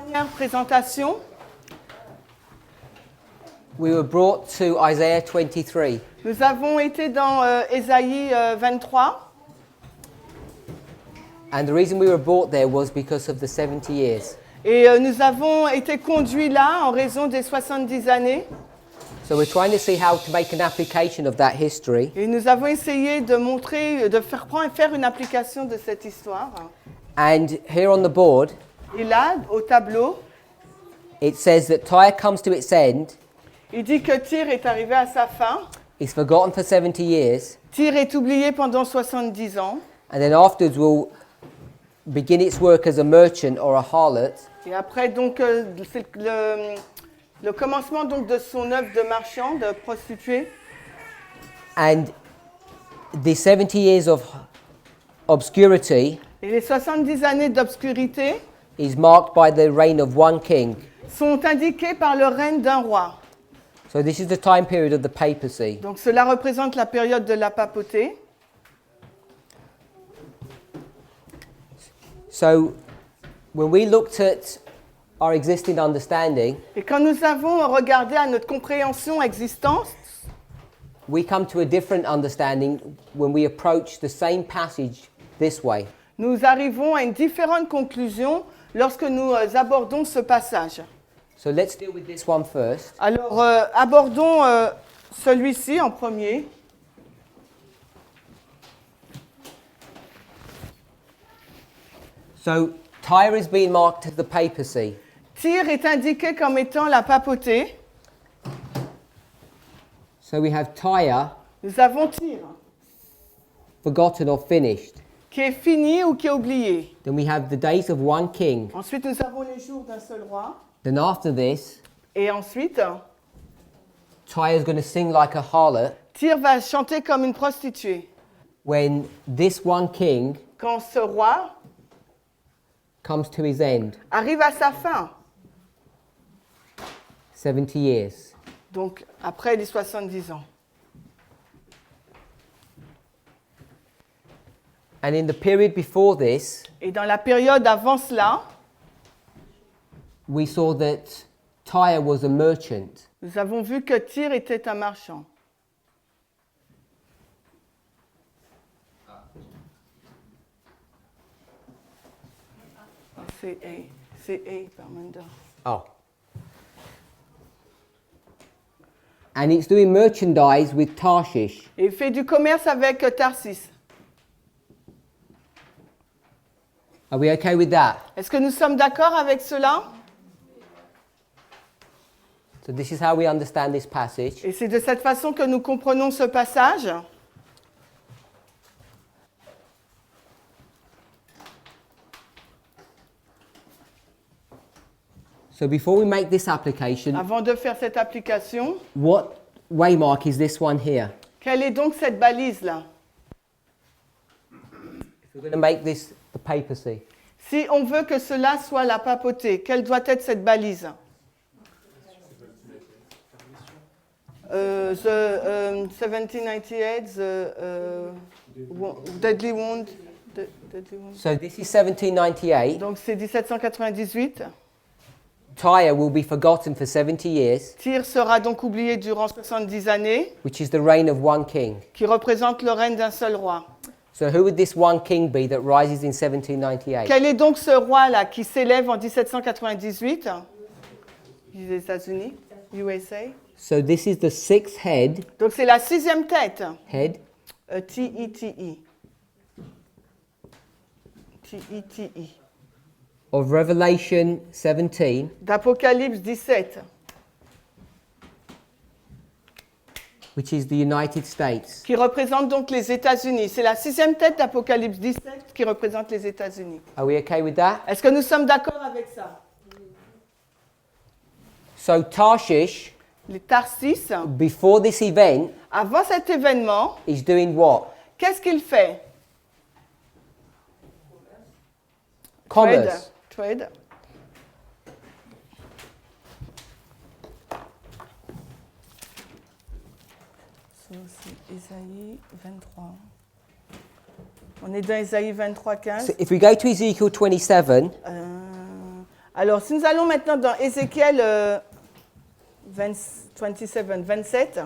dernière présentation, we were brought to Isaiah 23. nous avons été dans Ésaïe 23. And the reason we were brought there was because of the 70 years. Et nous avons été conduits là en raison des 70 années. So we're trying to see how to make an application of that history. Et nous avons essayé de montrer, de faire une application de cette histoire. And here on the board, Et là, au tableau, it says that Tyre comes to its end, il dit que Tyr est arrivé à sa fin. is forgotten for 70 years, Tyr est oublié pendant 70 ans. and then afterwards will begin its work as a merchant or a harlot. Et après, donc, c'est le commencement donc, de son œuvre de marchand, de prostituée. And the 70 years of obscurity Et les 70 années d'obscurité is marked by the reign of one king. sont indiquées par le règne d'un roi. So this is the time period of the papacy. Donc cela représente la période de la papauté. So when we looked at our existing understanding, Et quand nous avons regardé à notre compréhension existante, we come to a different understanding when we approach the same passage this way. nous arrivons à une différente conclusion lorsque nous abordons ce passage. So let's deal with this one first. Alors, abordons celui-ci en premier. So Tyre is being marked as the papacy. Tyr est indiqué comme étant la papauté. So we have Tyre, Nous avons Tyr, forgotten or finished. qui est fini ou qui est oublié. Then we have the days of one king. Ensuite, nous avons les jours d'un seul roi. Then after this, Et ensuite, Tyre is going to sing like a harlot Tyr va chanter comme une prostituée. when this one king Quand ce roi comes to his end, arrive à sa fin, 70 years. donc après les 70 ans. And in the period before this, Et dans la période avant cela, we saw that Tyre was a merchant. nous avons vu que Tyr était un marchand. C'est Parminder. Oh. And it's doing merchandise with Tarshish. Et il fait du commerce avec Tarsis. Are we okay with that? Est-ce que nous sommes d'accord avec cela? So this is how we understand this passage. Et c'est de cette façon que nous comprenons ce passage. So before we make this application, Avant de faire cette application, what waymark is this one here? quelle est donc cette balise-là? If we're going to make this the papacy. Si on veut que cela soit la papauté, quelle doit être cette balise? The 1798, Deadly Wound. Deadly Wound. So this is 1798. Donc c'est 1798. Tyre will be forgotten for 70 years, Tyr sera donc oublié durant 70 années, which is the reign of one king. qui représente le règne d'un seul roi. So who would this one king be that rises in 1798? Quel est donc ce roi-là qui s'élève en 1798? Les États-Unis, USA. So this is the sixth head, Donc c'est la sixième tête. head T-E-T-E. T-E-T-E. of Revelation 17, D'Apocalypse 17, which is the United States. qui représente donc les États-Unis. C'est la sixième tête d'Apocalypse 17 qui représente les États-Unis. Are we okay with that? Est-ce que nous sommes d'accord avec ça? So Tarshish, Les Tarsis, before this event, avant cet événement, is doing what? qu'est-ce qu'il fait? Commerce. Trade. Ça, c'est Ésaïe 23. On est dans Ésaïe 23, 15. So if we go to Ezekiel 27, Alors, si nous allons maintenant dans Ézéchiel 27.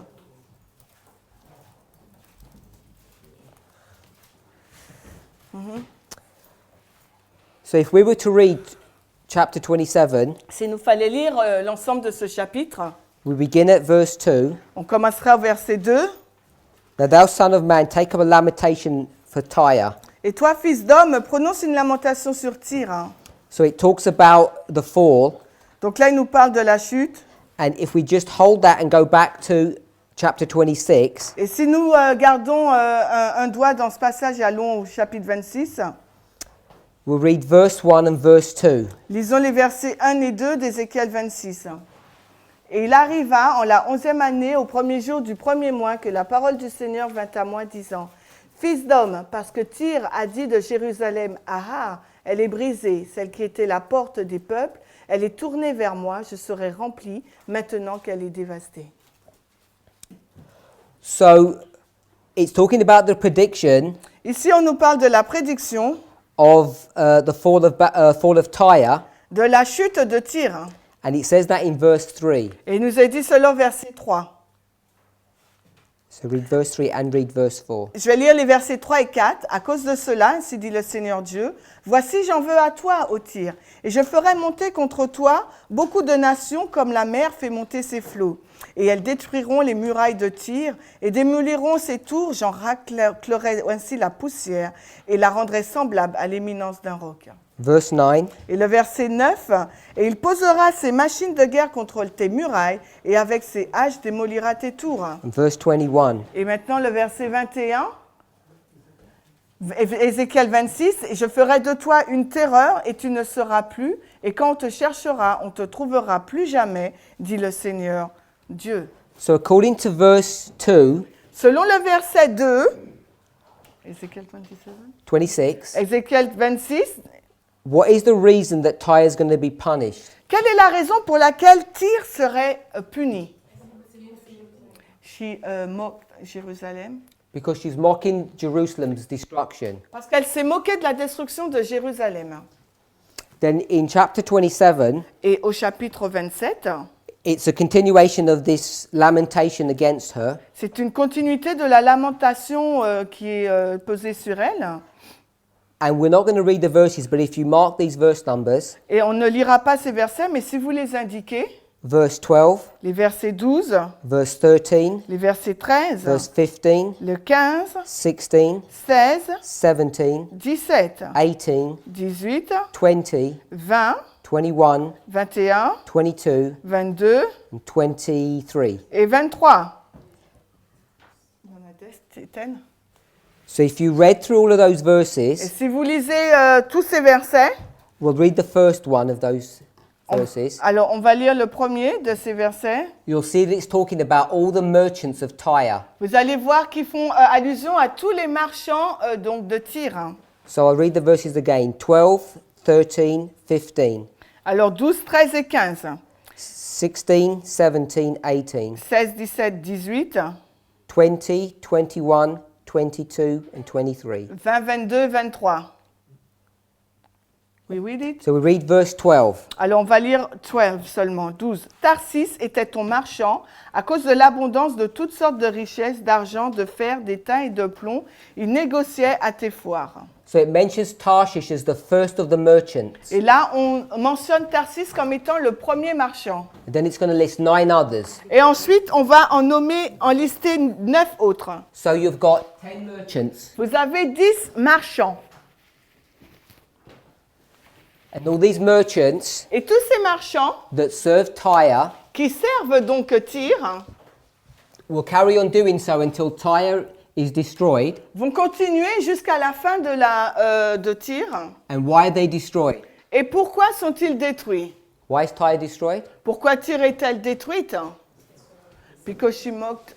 So if we were to read chapter 27, S'il nous fallait lire l'ensemble de ce chapitre, we begin at verse 2. on commencera au verset 2. Now thou son of man, take up a lamentation for Tyre. Et toi, fils d'homme, prononce une lamentation sur Tyr. So it talks about the fall. Donc là, il nous parle de la chute. And if we just hold that and go back to chapter 26, Et si nous gardons un doigt dans ce passage et allons au chapitre 26, we'll read verse 1 and verse 2. lisons les versets 1 et 2 d'Ézéchiel 26. Et il arriva en la 11e année, au premier jour du premier mois, que la parole du Seigneur vint à moi, disant, « Fils d'homme, parce que Tyr a dit de Jérusalem, « Ah, elle est brisée, celle qui était la porte des peuples, elle est tournée vers moi, je serai remplie, maintenant qu'elle est dévastée. » So it's talking about the prediction Ici, on nous parle de la prédiction of the fall of Tyre, de la chute de Tyr. and it says that in verse 3. Et il nous est dit cela au verset 3. So read verse 3 and read verse 4. Je vais lire les versets 3 et 4. À cause de cela, ainsi dit le Seigneur Dieu, voici j'en veux à toi, ô Tyr, et je ferai monter contre toi beaucoup de nations comme la mer fait monter ses flots. Et elles détruiront les murailles de Tyr et démoliront ses tours, j'en raclerai ainsi la poussière et la rendrai semblable à l'éminence d'un roc. Verse 9. Et le verset 9, et il posera ses machines de guerre contre tes murailles et avec ses haches démolira tes tours. And verse 21. Et maintenant le verset 21, Ézéchiel 26, et je ferai de toi une terreur et tu ne seras plus, et quand on te cherchera, on te trouvera plus jamais, dit le Seigneur Dieu. So according to verse 2, Selon le verset 2, Ézéchiel 26, Ézéchiel 26, what is the reason that Tyre is going to be punished? quelle est la raison pour laquelle Tyr serait puni? She mocked Jérusalem. Because she's mocking Jerusalem's destruction. Parce qu'elle s'est moquée de la destruction de Jérusalem. Then in chapter 27, Et au chapitre 27, it's a continuation of this lamentation against her. c'est une continuité de la lamentation qui est posée sur elle. And we're not going to read the verses, but if you mark these verse numbers, Et on ne lira pas ces versets, mais si vous les indiquez, verse 12, les versets 12, verse 13, les versets 13, verse 15, le 15, 16, 16, 17, 17, 18, 18, 20, 20, 21, 21, 22, 22 and 23. et 23. So if you read through all of those Et verses, si vous lisez tous ces versets, we'll read the first one of those verses. alors on va lire le premier de ces versets. You'll see that it's talking about all the merchants of Tyre. Vous allez voir qu'ils font allusion à tous les marchands donc de Tyr. So I'll read the verses again. 12, 13, 15, Alors 12, 13 et 15. 16, 17, 18, 16, 17, 18, 20, 21, 22, and 23. 20, 22, 23. We read it? So we read verse 12. Alors on va lire 12 seulement, 12. Tarsis était ton marchand à cause de l'abondance de toutes sortes de richesses, d'argent, de fer, d'étain et de plomb. Il négociait à tes foires. So it mentions Tarshish as the first of the merchants. Et là, on mentionne Tarsis comme étant le premier marchand. And then it's going to list 9 others. Et ensuite, on va en lister 9 autres. So you've got 10 merchants. Vous avez 10 marchands. And all these merchants Et tous ces marchands that serve Tyre qui servent donc Tyr will carry on doing so until Tyre is destroyed. vont continuer jusqu'à la fin de Tyr. And why are they destroyed? Et pourquoi sont-ils détruits? Why is Tyre destroyed? Pourquoi Tyr est-elle détruite? Because she mocked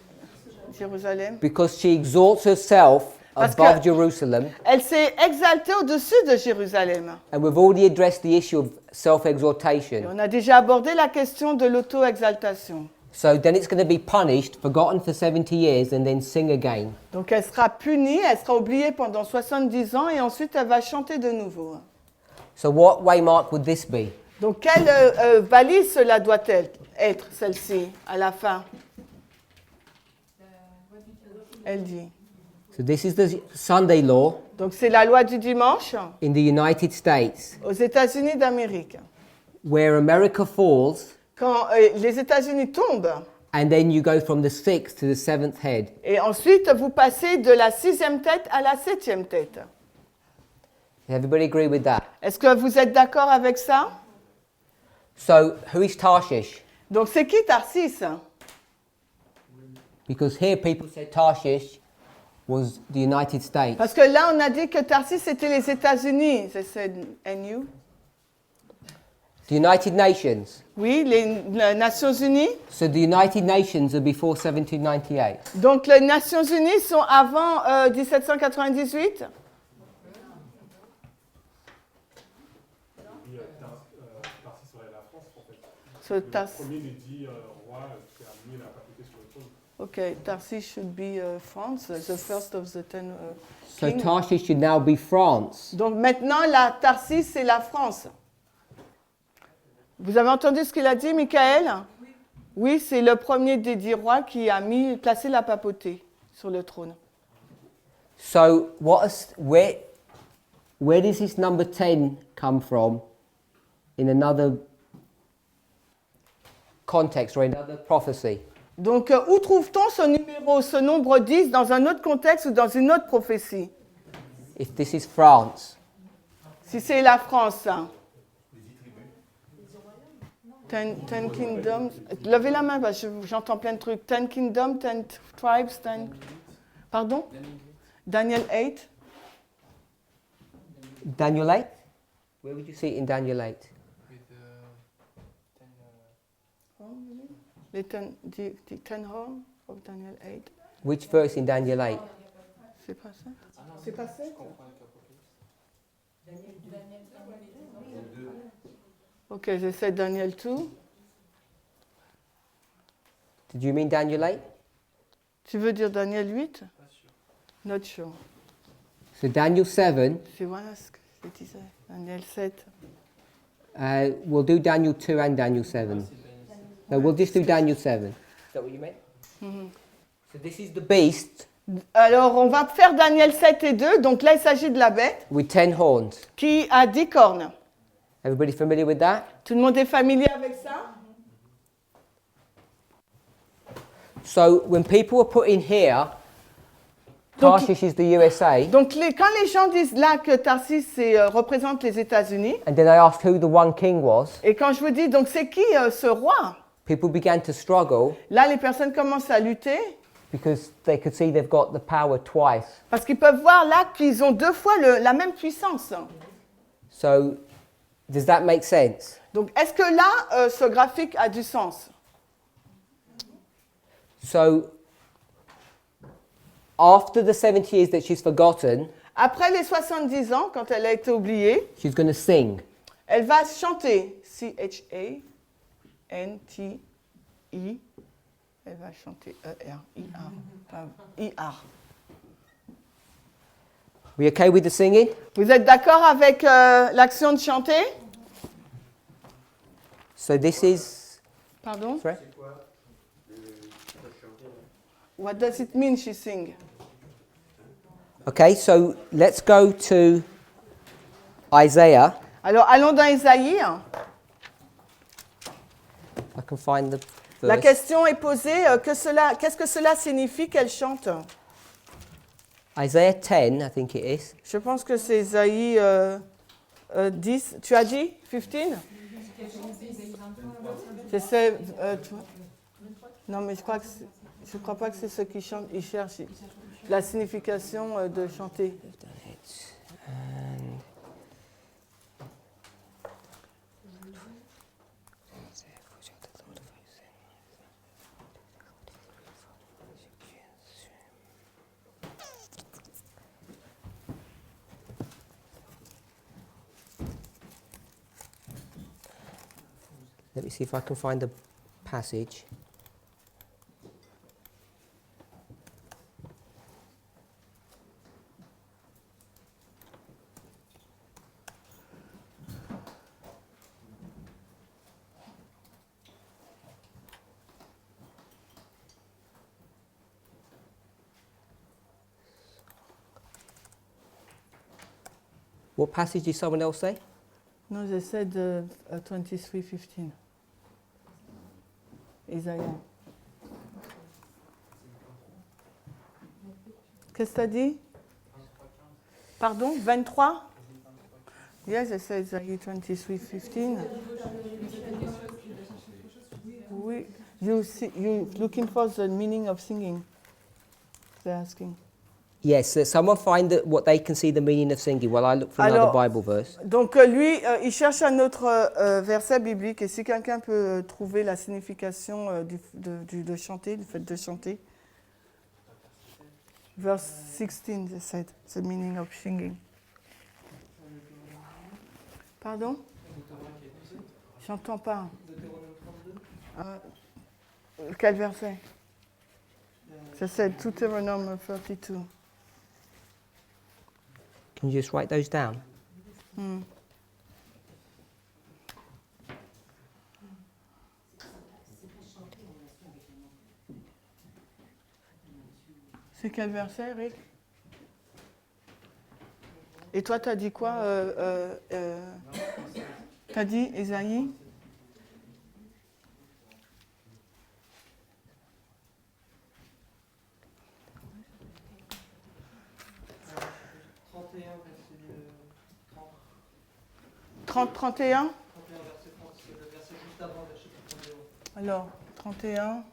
Jérusalem. Because she exalts herself Parce above que- Jerusalem. Elle s'est exaltée au-dessus de Jérusalem. And we've already addressed the issue of Et self-exaltation. on a déjà abordé la question de l'auto-exaltation. So then it's going to be punished, forgotten for 70 years, and then sing again. Donc elle sera punie, elle sera oubliée pendant 70 ans et ensuite elle va chanter de nouveau. So what way, Mark, would this be? Donc, quelle valise cela doit être celle-ci, à la fin? Elle dit. So this is the Sunday law Donc, c'est la loi du dimanche in the United States. aux États-Unis d'Amérique. Where America falls, Quand les États-Unis tombent, and then you go from the 6th to the 7th head. et ensuite vous passez de la 6e tête à la 7e tête. Everybody agree with that? Est-ce que vous êtes d'accord avec ça? So who is Tarshish? Donc, c'est qui Tarsis? Because here people said Tarshish was the United States. Parce que là, on a dit que Tarsis, c'était les États-Unis. They said, and you? The United Nations. Oui, les Nations Unies. So the United Nations are before 1798. Donc, les Nations Unies sont avant 1798. Tarsis serait la France, en fait. So, Le premier des 10 rois qui a mis la papauté sur le trône. Okay, Tarsis should be France, the first of the 10 So kings. Tarshish should now be France. Donc maintenant, la Tarsis, c'est la France. Vous avez entendu ce qu'il a dit, Michael? Oui, c'est le premier des 10 rois qui a placé la papauté sur le trône. So where does this number 10 come from in another context or another prophecy? Donc, où trouve-t-on ce nombre 10 dans un autre contexte ou dans une autre prophétie? If this is France, Si c'est la France, ça. Ten kingdoms. Levez la main, parce que j'entends plein de trucs. 10 kingdoms, 10 tribes, 10... Pardon? Daniel 8. Daniel 8? Where would you see it in Daniel 8? Les 10 horns of Daniel 8. Which verse in Daniel 8? C'est pas ça? C'est pas ça? Ok, j'essaie Daniel 2. Did you mean Daniel 8? Tu veux dire Daniel 8? Not sure. So Daniel 7, C'est voilà ce que je disais. Daniel 7. we'll do Daniel 2 and Daniel 7. No, we'll just do Daniel 7. Is that what you meant? Mhm. So this is the beast Alors, on va faire Daniel 7 et 2. Donc là, il s'agit de la bête with 10 horns. qui a 10 cornes. Everybody familiar with that? Tout le monde est familier avec ça? So when people were put in here, Donc- Tarshish is the USA, Donc, quand les gens disent là que Tarsis représente les États-Unis, and then I asked who the one king was, et quand je vous dis, donc c'est qui ce roi? people began to struggle Là, les personnes commencent à lutter because they could see they've got the power twice. parce qu'ils peuvent voir là qu'ils ont 2 fois la même puissance. So does that make sense? Donc, est-ce que là, ce graphique a du sens? So after the 70 years that she's forgotten, Après les 70 ans, quand elle a été oubliée, she's going to sing. elle va chanter. C-H-A-N-T-I. Elle va chanter E-R-I-R. Pas I-R. We okay with the singing? Vous êtes d'accord avec l'action de chanter? So this is, Pardon? sorry? What does it mean she sing? Okay, so let's go to Isaiah. Alors, allons dans Isaïe. I can find the La verse. question est posée, qu'est-ce que cela signifie qu'elle chante? Isaiah 10, I think it is. Je pense que c'est Isaïe 10. Tu as dit 15? J'essaie. Non, mais je crois pas que c'est ceux qui chantent. Ils cherchent la signification de chanter. Let me see if I can find the passage. What passage did someone else say? No, they said 23:15. Isaiah. Qu'est-ce que tu as dit? Pardon, 23? Yes, I said Isaiah 23:15. Oui. You looking for the meaning of singing? They're asking. Yes, someone find what they can see the meaning of singing while I look for another Bible verse. Donc lui, il cherche un autre verset biblique, et si quelqu'un peut trouver la signification de chanter, du fait de chanter. Verse 16, they said, the meaning of singing. Pardon? J'entends pas. Quel verset? Ça c'est Deutéronome 32. Can you just write those down? C'est quel verset, Eric? Et toi, t'as dit quoi? T'as dit Ésaïe? Verset 31. 31? 31, verset 30, c'est le verset juste avant, verset 31. Alors, 31.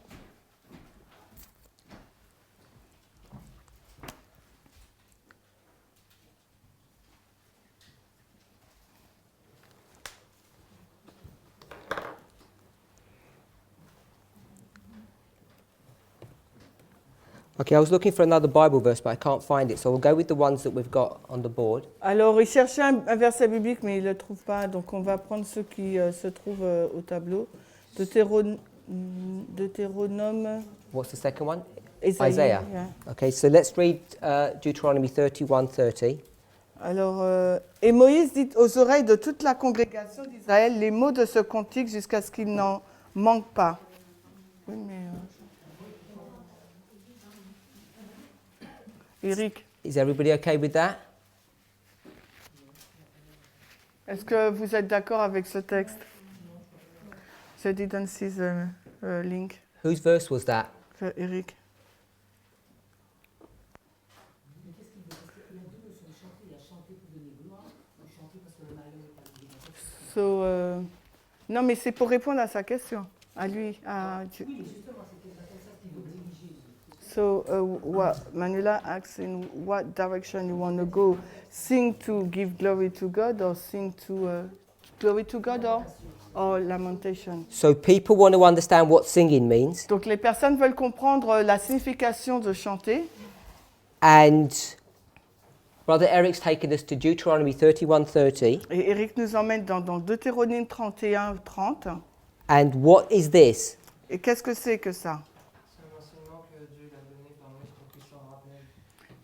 Okay, I was looking for another Bible verse, but I can't find it, so we'll go with the ones that we've got on the board. Alors, il cherchait un verset biblique, mais il ne le trouve pas. Donc, on va prendre ceux qui se trouvent au tableau. Deutéronome. What's the second one? Isaiah. Isaiah. Yeah. Okay, so let's read Deuteronomy 31:30. Alors, et Moïse dit aux oreilles de toute la congrégation d'Israël les mots de ce cantique jusqu'à ce qu'il n'en manque pas. Oui, mais... Eric, Is everybody okay with that? est-ce que vous êtes d'accord avec ce texte? Je didn't see the link. Whose verse was that? Eric. So, non, mais c'est pour répondre à sa question, à lui. So, Manuela asks in what direction you want to go. Sing to give glory to God, or sing to glory to God, or lamentation. So people want to understand what singing means, Donc les personnes veulent comprendre la signification de chanter. and Brother Eric's taken us to Deuteronomy 31:30. Et Eric nous emmène dans Deutéronome 31, 30. And what is this? Et qu'est-ce que c'est que ça?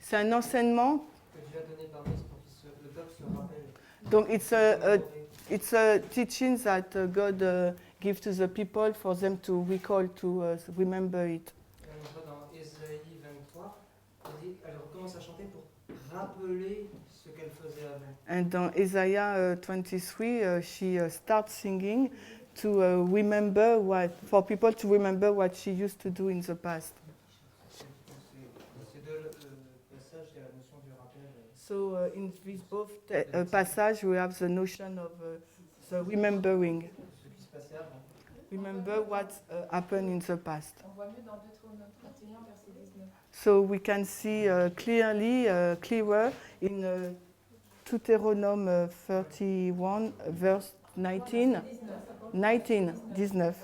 C'est un enseignement que Dieu a donné par Moïse pour que le peuple se rappelle. Donc it's a teaching that God gives to the people for them to recall, to remember it. Et on voit dans Ésaïe 23, elle recommence à chanter pour rappeler ce qu'elle faisait avant. And dans Isaiah 23, she starts singing to remember for people to remember what she used to do in the past. Ces deux passages, il y a la notion du rappel. So in these both passages, we have the notion of the remembering. Ce qui se passait avant. Remember what happened in the past. On voit mieux dans Deutéronome 31, verset 19. So we can see clearer in Deutéronome 31, verse 19. 19.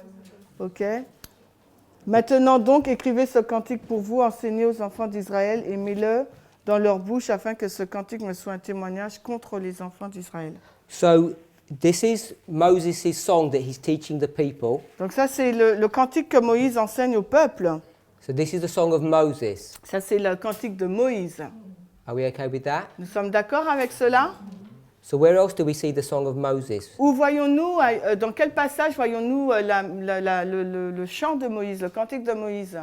OK. Maintenant donc, écrivez ce cantique pour vous, enseignez aux enfants d'Israël et mettez-le dans leur bouche afin que ce cantique me soit un témoignage contre les enfants d'Israël. So this is Moses' song that he's teaching the people. Donc ça, c'est le cantique que Moïse enseigne au peuple. So this is the song of Moses. Ça, c'est le cantique de Moïse. Are we okay with that? Nous sommes d'accord avec cela? So where else do we see the song of Moses? Où voyons-nous, dans quel passage voyons-nous le chant de Moïse, le cantique de Moïse?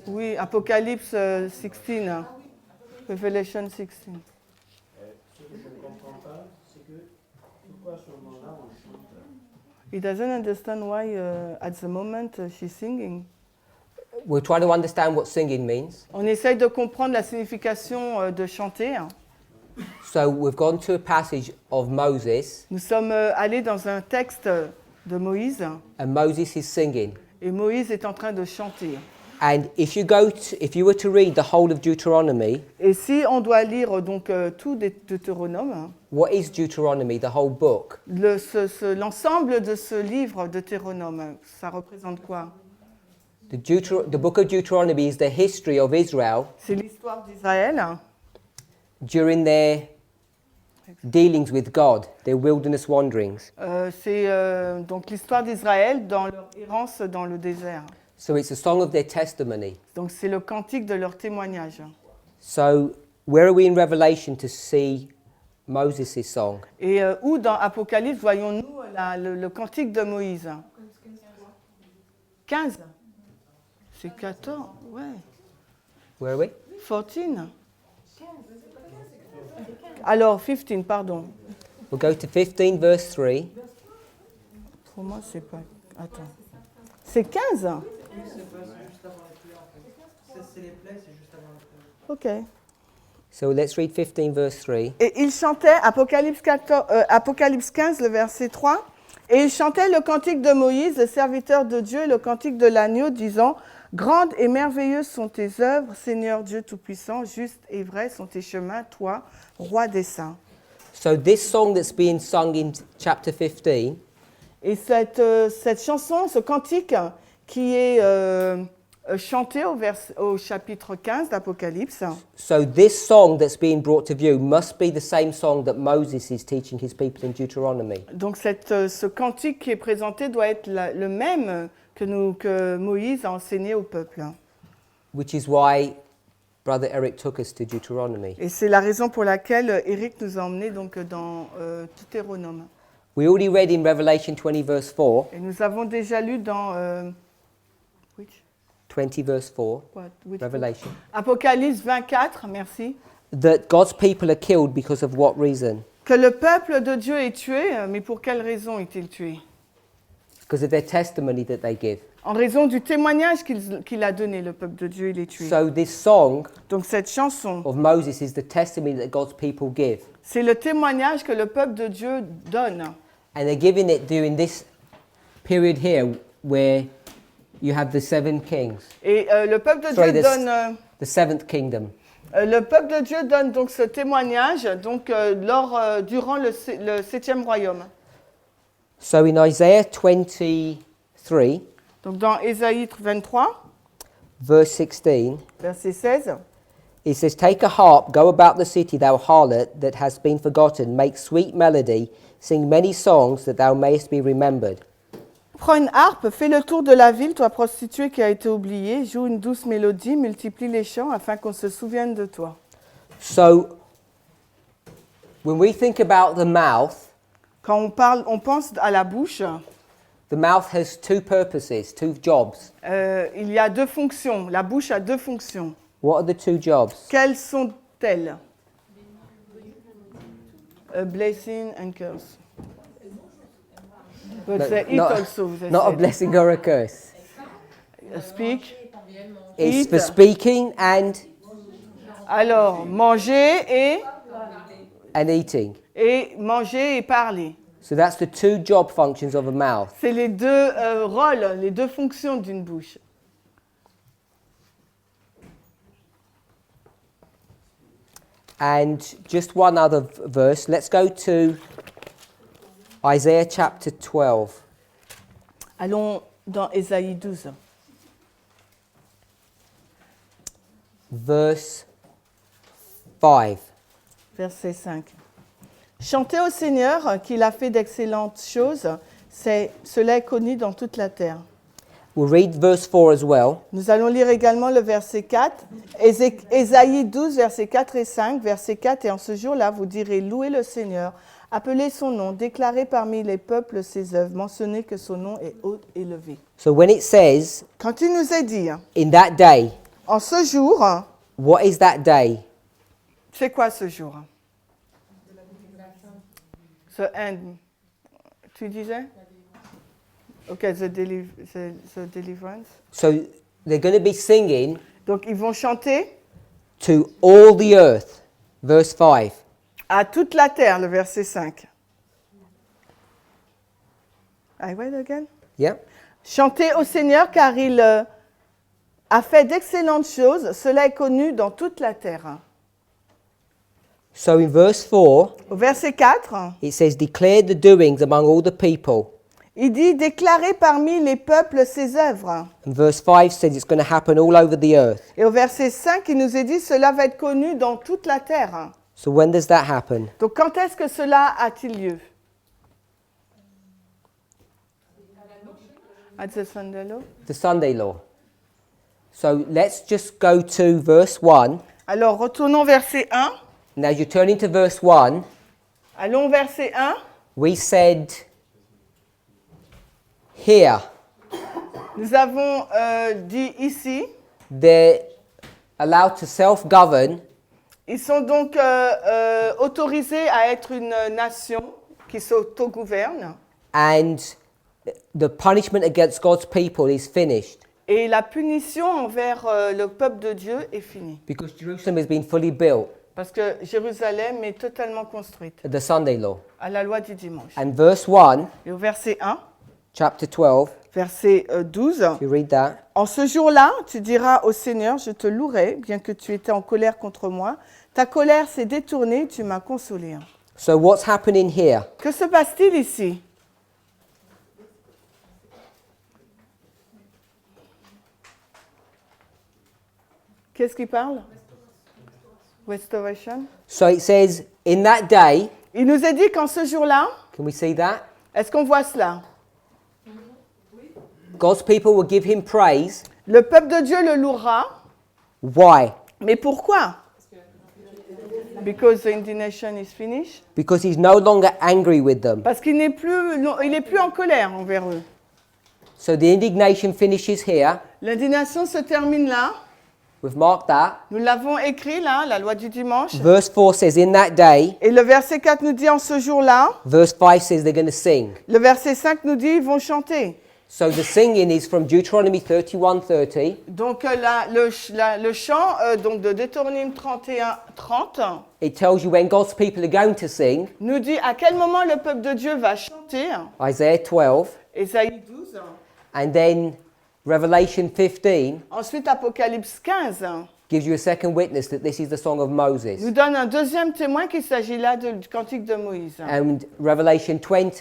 Oui, Apocalypse 16. Revelation 16. Ce que je ne comprends pas, c'est que pourquoi à ce moment-là on chante. He doesn't understand why at the moment she's singing. We're trying to understand what singing means. On essaye de comprendre la signification de chanter. So we've gone to a passage of Moses, Nous sommes allés dans un texte de Moïse and Moses is singing. et Moïse est en train de chanter. And if you were to read the whole of Deuteronomy, Et si on doit lire donc tout Deutéronome, what is Deuteronomy, the whole book? l'ensemble de ce livre Deutéronome, ça représente quoi? The book of Deuteronomy is the history of Israel C'est l'histoire d'Israël during their dealings with God, their wilderness wanderings. C'est donc l'histoire d'Israël dans leur errance dans le désert. So it's a song of their testimony. Donc c'est le cantique de leur témoignage. So where are we in Revelation to see Moses' song? Et où dans Apocalypse voyons-nous le cantique de Moïse? 15. C'est 14, ouais. Where are we? 14. Alors, 15, pardon. We'll go to 15 verse 3. Pour moi, c'est pas... Attends. C'est 15? Oui, c'est pas, c'est juste avant les plaies en fait. C'est les plaies, c'est juste avant les plaies. Ok. So let's read 15 verse 3. Et il chantait, Apocalypse 15, le verset 3, et il chantait le cantique de Moïse, le serviteur de Dieu, le cantique de l'agneau, disant « Grandes et merveilleuses sont tes œuvres, Seigneur Dieu Tout-Puissant, justes et vrais sont tes chemins, toi, roi des saints. » So this song that's being sung in chapter 15 Et cette chanson, ce cantique qui est chanté au chapitre 15 d'Apocalypse, So this song that's being brought to view must be the same song that Moses is teaching his people in Deuteronomy. donc ce cantique qui est présenté doit être le même que Moïse a enseigné au peuple. Which is why Brother Eric took us to Deuteronomy. Et c'est la raison pour laquelle Eric nous a emmenés donc dans Deutéronome. We already read in Revelation 20 verse 4, Et nous avons déjà lu dans 20 verse 4, which Revelation, Apocalypse 24, merci, that God's people are killed because of what reason? que le peuple de Dieu est tué, mais pour quelle raison est-il tué? Because of their testimony that they give. En raison du témoignage qu'il a donné, le peuple de Dieu, il est tué. So this song Donc cette chanson, of Moses is the testimony that God's people give. c'est le témoignage que le peuple de Dieu donne. And they're giving it during this period here where you have the seven kings, Et le peuple de Sorry, Dieu this- donne... the seventh kingdom. Le peuple de Dieu donne donc ce témoignage donc, durant le 7e royaume. So in Isaiah 23, Donc dans Ésaïe 23, verse 16, verset 16, it says, Take a harp, go about the city, thou harlot that has been forgotten, make sweet melody, sing many songs that thou mayest be remembered. prends une harpe, fais le tour de la ville, toi prostituée qui a été oubliée, joue une douce mélodie, multiplie les chants afin qu'on se souvienne de toi. So when we think about the mouth, Quand on pense à la bouche, the mouth has two purposes, two jobs. il y a deux fonctions. La bouche a deux fonctions. What are the two jobs? Quelles sont-elles? A blessing and curse. But No, they eat not- also, they Not a said. blessing or a curse. Speak. It's Eat. for speaking and Alors, manger eating. et manger et parler. So that's the two job functions of a mouth. C'est les deux rôles, les deux fonctions d'une bouche. And just one other verse. Let's go to Isaiah chapter 12. Allons dans Ésaïe 12. Verse 5. Verset 5. Chantez au Seigneur qu'il a fait d'excellentes choses, cela est connu dans toute la terre. We'll read verse 4 as well. Nous allons lire également le verset 4, Ésaïe 12, versets 4 et 5, verset 4, et en ce jour-là, vous direz, louez le Seigneur, appelez son nom, déclarez parmi les peuples ses œuvres, mentionnez que son nom est haut et élevé. So when it says, Quand il nous est dit, in that day, en ce jour, what is that day? C'est quoi ce jour? The end. Tu disais? Ok, the deliverance. So they're going to be singing Donc ils vont chanter to all the earth. Verse 5. à toute la terre, le verset 5. I read again. Yeah. Chantez au Seigneur car il a fait d'excellentes choses. Cela est connu dans toute la terre. So in verse 4, Au verset 4, it says, declare the doings among all the people. il dit déclarez parmi les peuples ses œuvres. And verse 5 says it's going to happen all over the earth. Et au verset 5, il nous est dit cela va être connu dans toute la terre. So when does that happen? Donc quand est-ce que cela a-t-il lieu? At the Sunday law. The Sunday law. So let's just go to verse 1. Alors retournons au verset 1. Now you're turning to verse 1. Allons au verset 1. We said here, Nous avons dit ici, they're allowed to self-govern ils sont donc autorisés à être une nation qui s'autogouverne. and the punishment against God's people is finished Et la punition envers le peuple de Dieu est finie. because Jerusalem has been fully built Parce que Jérusalem est totalement construite at the Sunday law. à la loi du dimanche. And verse 1, Et au verset 1, chapter 12, verset 12, if you read that, en ce jour-là, tu diras au Seigneur, je te louerai, bien que tu étais en colère contre moi. Ta colère s'est détournée, tu m'as consolé. so what's happening here? Que se passe-t-il ici? Qu'est-ce qu'il parle? Restoration. So it says, in that day, Il nous est dit qu'en ce jour-là, can we see that? est-ce qu'on voit cela? God's people will give him praise. Le peuple de Dieu le louera. Why? Mais pourquoi? Because the indignation is finished. Because he's no longer angry with them. Parce qu'il n'est plus, non, il est plus en colère envers eux. So the indignation finishes here. L'indignation se termine là. We've marked that. Nous l'avons écrit là, la loi du dimanche. Verse 4 says, in that day. Et le verset 4 nous dit en ce jour-là. Verse 5 says they're going to sing. Le verset 5 nous dit ils vont chanter. So the singing is from Deuteronomy 31:30. Donc le chant donc de Deutéronome 31:30 It tells you when God's people are going to sing. nous dit à quel moment le peuple de Dieu va chanter. Isaiah 12. Ésaïe 12. And then Revelation 15 Ensuite Apocalypse 15 gives you a second witness that this is the song of Moses. nous donne un deuxième témoin qu'il s'agit là du cantique de Moïse. And Revelation 20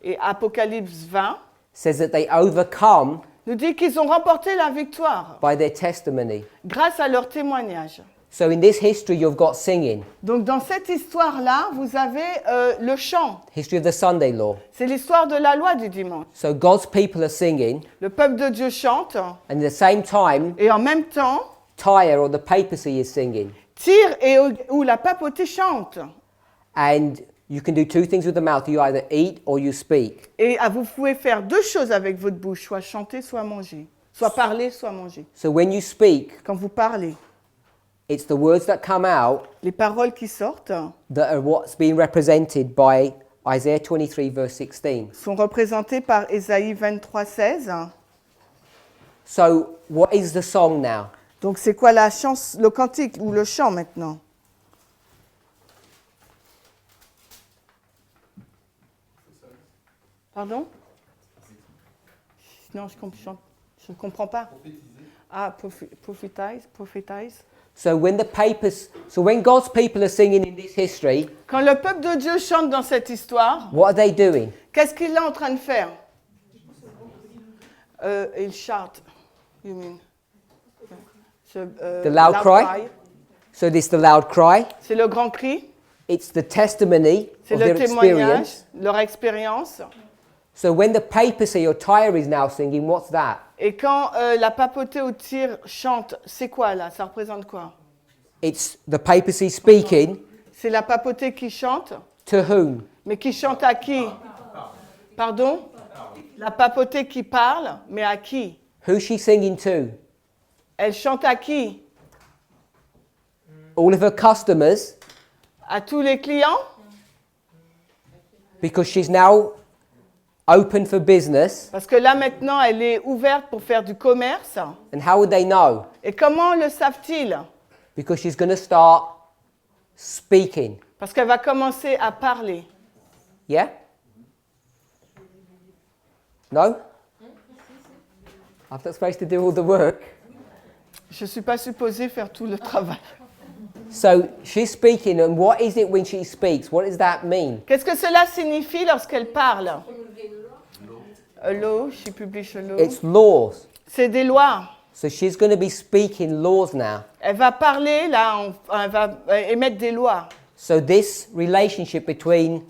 Et Apocalypse 20 says that they overcome nous dit qu'ils ont remporté la victoire by their testimony. grâce à leur témoignage. So in this history you've got singing. Donc dans cette histoire-là, vous avez le chant. History of the Sunday law. C'est l'histoire de la loi du dimanche. So God's people are singing, Le peuple de Dieu chante and at the same time, et en même temps, Tyre or the papacy is singing. Tyr et où la papauté chante. And you can do two things with the mouth. You either eat or you speak. Et vous pouvez faire deux choses avec votre bouche, soit chanter, soit manger. Soit parler, soit manger. So when you speak, Quand vous parlez, it's the words that come out les paroles qui sortent that are what's being represented by Isaiah 23 verse 16. sont représentées par Ésaïe 23:16. So what is the song now? Donc c'est quoi la chance, le cantique ou le chant maintenant? Pardon? Non, je ne comprends pas. Ah, prophetize. So when God's people are singing in this history, Quand le peuple de Dieu chante dans cette histoire, what are they doing? qu'est-ce qu'il est en train de faire? Il chante. You mean? The loud cry? So this is the loud cry. C'est le grand cri. It's the testimony C'est of le their témoignage, experience. leur expérience. So when the papacy or Tyre is now singing, what's that? Et quand la papauté au tir chante, c'est quoi là? Ça représente quoi? It's the papacy speaking C'est la papauté qui chante, to whom? mais qui chante à qui? Pardon? La papauté qui parle, mais à qui? Who's she singing to? Elle chante à qui? All of her customers À tous les clients? Because she's now open for business. Parce que là maintenant, elle est ouverte pour faire du commerce. And how would they know? Et comment le savent-ils? Because she's going to start speaking. Parce qu'elle va commencer à parler. Yeah? No? I'm not supposed to do all the work. Je ne suis pas supposée faire tout le travail. So she's speaking, and what is it when she speaks? What does that mean? Qu'est-ce que cela signifie lorsqu'elle parle? A law, she publish a law. It's laws. C'est des lois. So she's going to be speaking laws now. Elle va parler, là, elle va émettre des lois. So this relationship between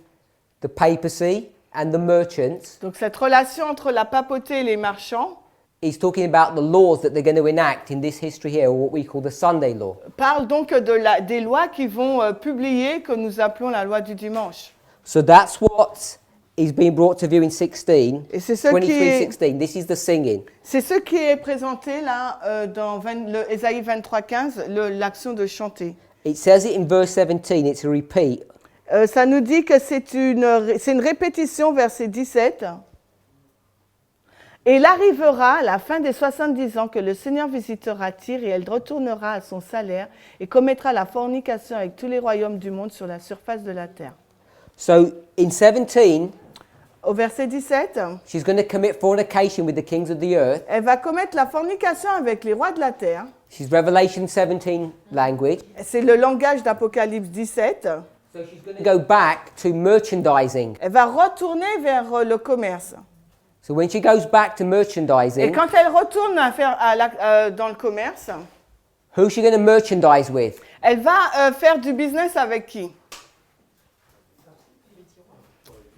the papacy and the merchants Donc cette relation entre la papauté et les marchands is talking about the laws that they're going to enact in this history here, or what we call the Sunday law. parle donc des lois qui vont publier, que nous appelons la loi du dimanche. So that's what is being brought to view in 16, Et c'est ce qui est, 23:16. This is the singing. c'est ce qui est présenté là dans le Ésaïe 23:15, l'action de chanter. It says it in verse 17, it's a repeat. Ça nous dit que c'est une répétition, verset 17. Et il arrivera à la fin des 70 ans que le Seigneur visitera Tyr et elle retournera à son salaire et commettra la fornication avec tous les royaumes du monde sur la surface de la terre. So in 17, Au verset 17, she's going to commit fornication with the kings of the earth. elle va commettre la fornication avec les rois de la terre. She's Revelation 17 language. C'est le langage d'Apocalypse 17. So she's going to go back to merchandising. Elle va retourner vers le commerce. So when she goes back to Et merchandising, quand elle retourne dans le commerce, who's she going to merchandise with? elle va faire du business avec qui?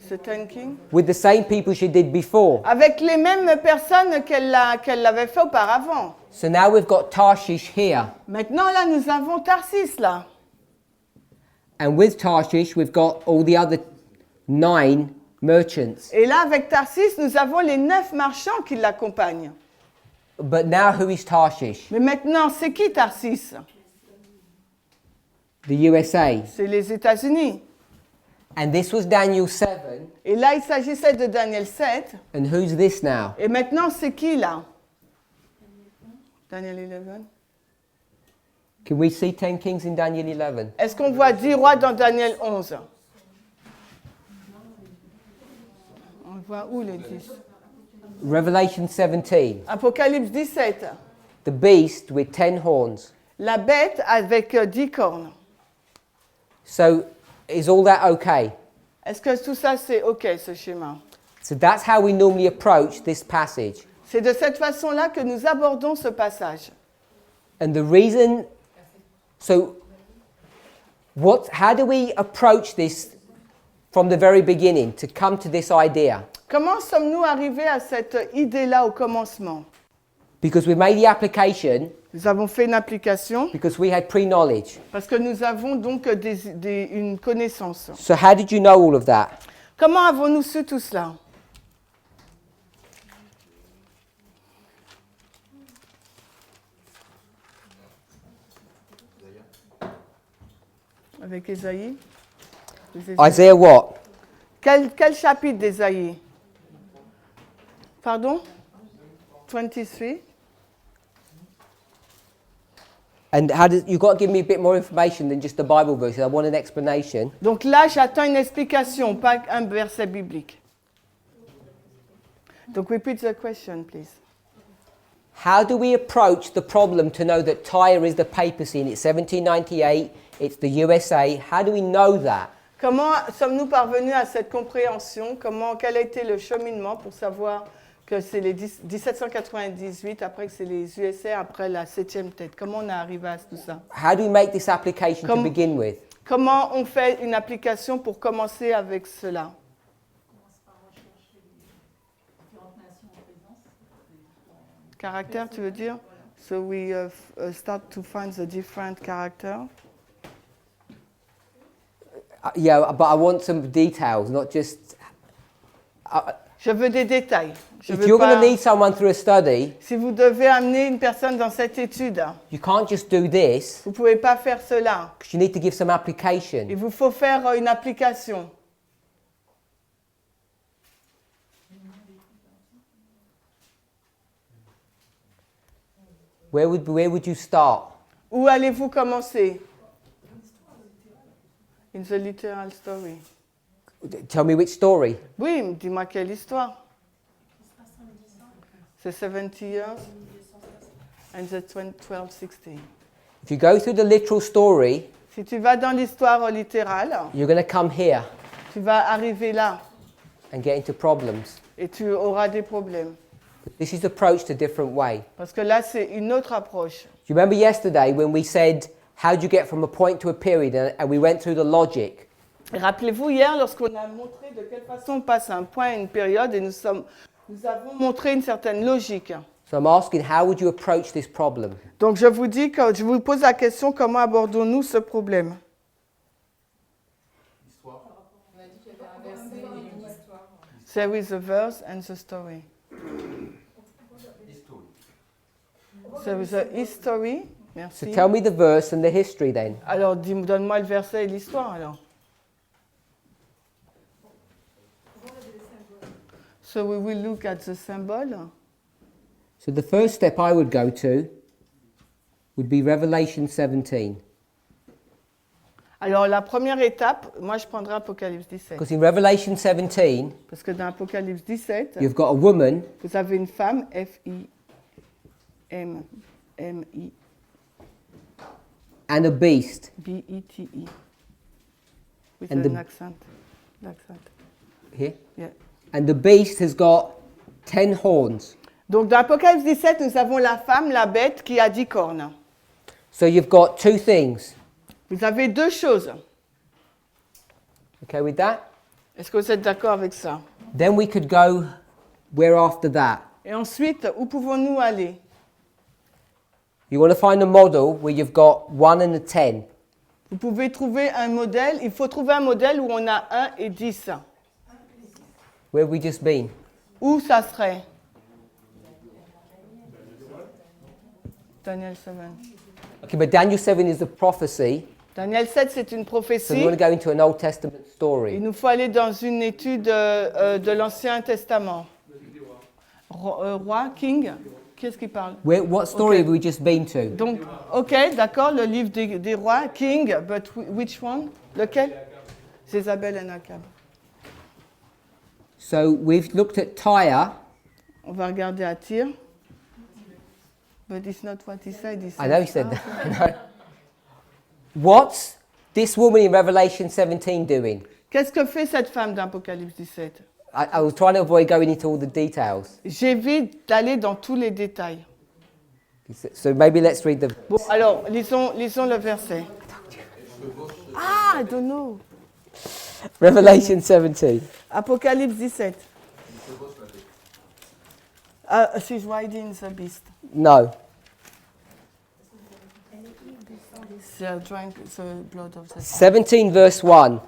Certain king? With the same people she did before. Avec les mêmes personnes qu'elle l'avait fait auparavant. So now we've got Tarshish here. Maintenant, là, nous avons Tarsis, là. And with Tarshish, we've got all the other 9 merchants. Et là, avec Tarsis, nous avons les 9 marchands qui l'accompagnent. But now who is Tarshish? Mais maintenant, c'est qui Tarsis? The USA. C'est les États-Unis. And this was Daniel 7. Et là, il s'agissait de Daniel 7. And who's this now? Et maintenant, c'est qui, là? Daniel 11. Can we see 10 kings in Daniel 11? Est-ce qu'on voit 10 rois dans Daniel 11? On voit où les 10? Revelation 17. Apocalypse 17. The beast with 10 horns. La bête avec 10 cornes. So is all that okay? Est-ce que tout ça, c'est OK, ce schéma? So that's how we normally approach this passage. C'est de cette façon-là que nous abordons ce passage. And the reason, so how do we approach this from the very beginning to come to this idea? Comment sommes-nous arrivés à cette idée-là au commencement? Because we made the application Nous avons fait une application because we had pre-knowledge. parce que nous avons donc une connaissance. So how did you know all of that? Comment avons-nous su tout cela? Avec Ésaïe? Isaiah what? Quel chapitre d'Ésaïe? Pardon? 23. And how did, you've got to give me a bit more information than just the Bible verse. I want an explanation. Donc là, j'attends une explication, pas un verset biblique. Donc repeat the question, please. How do we approach the problem to know that Tyre is the papacy and it's 1798, it's the USA? How do we know that? Comment sommes-nous parvenus à cette compréhension? Quel a été le cheminement pour savoir que c'est les 1798, après que c'est les USA, après la 7e tête? Comment on est arrivé à tout ça? How do we make this application to begin with? Comment on fait une application pour commencer avec cela? Caractère, tu veux dire? So we start to find the different character. Yeah, but I want some details, not just... Je veux des détails. Je if veux you're going to pas- lead someone through a study, Si vous devez amener une personne dans cette étude, you can't just do this vous ne pouvez pas faire cela. because you need to give some Il application. vous faut faire une application. Where would you start? Où allez-vous commencer? In the literal story. Tell me which story. Oui, dis-moi quelle histoire. C'est 70 years and the 1260. If you go through the literal story, Si tu vas dans l'histoire littérale, you're going to come here tu vas arriver là and get into problems. et tu auras des problèmes. But this is approached a different way. Parce que là, c'est une autre approche. Do you remember yesterday when we said, how do you get from a point to a period? And we went through the logic. Rappelez-vous hier, lorsqu'on a montré de quelle façon on passe un point à une période et nous avons montré une certaine logique. So I'm asking, how would you approach this problem? Donc je vous pose la question, comment abordons-nous ce problème? On a dit qu'il y avait un verset et une histoire. There is a verse and the story. There is a history. So Merci. tell me the verse and the history then. Alors donne-moi le verset et l'histoire alors. So we will look at the symbol. So the first step I would go to would be Revelation 17. Alors la première étape, moi je prendrai Apocalypse 17. Because in Revelation 17, Parce que dans Apocalypse 17, you've got a woman vous avez une femme, F-I-M-M-I, and a beast. B-E-T-E, with And an the- accent. Here. Yeah. And the beast has got 10 horns. Donc dans Apocalypse 17, nous avons la femme, la bête, qui a 10 cornes. So you've got two things. Vous avez deux choses. Okay with that? Est-ce que vous êtes d'accord avec ça? Then we could go where after that? Et ensuite, où pouvons-nous aller? You want to find a model where you've got 1 and a 10. Vous pouvez trouver un modèle, il faut trouver un modèle où on a 1 et 10. Where have we just been? Où ça serait? Daniel 7. Okay, but Daniel 7 is a prophecy. Daniel 7, c'est une So we prophétie. want to go into an Old Testament Il story. nous faut aller dans une étude de l'Ancien Testament. Roi, king, qu'est-ce qui parle? What story Okay. have we just been to? Donc, ok, d'accord, le livre des rois, king, but which one? Lequel? Jézabel et Akab. So we've looked at Tyre. On va regarder à Tyr. But it's not what he said. I know he said that. What's this woman in Revelation 17 doing? Qu'est-ce que fait cette femme d'Apocalypse 17? I was trying to avoid going into all the details. J'évite d'aller dans tous les détails. So maybe let's read the... Bon, alors, lisons le verset. Ah, I don't know. Revelation 17. Apocalypse 17. She's riding the beast. No. She drank the blood of the 17 verse 1.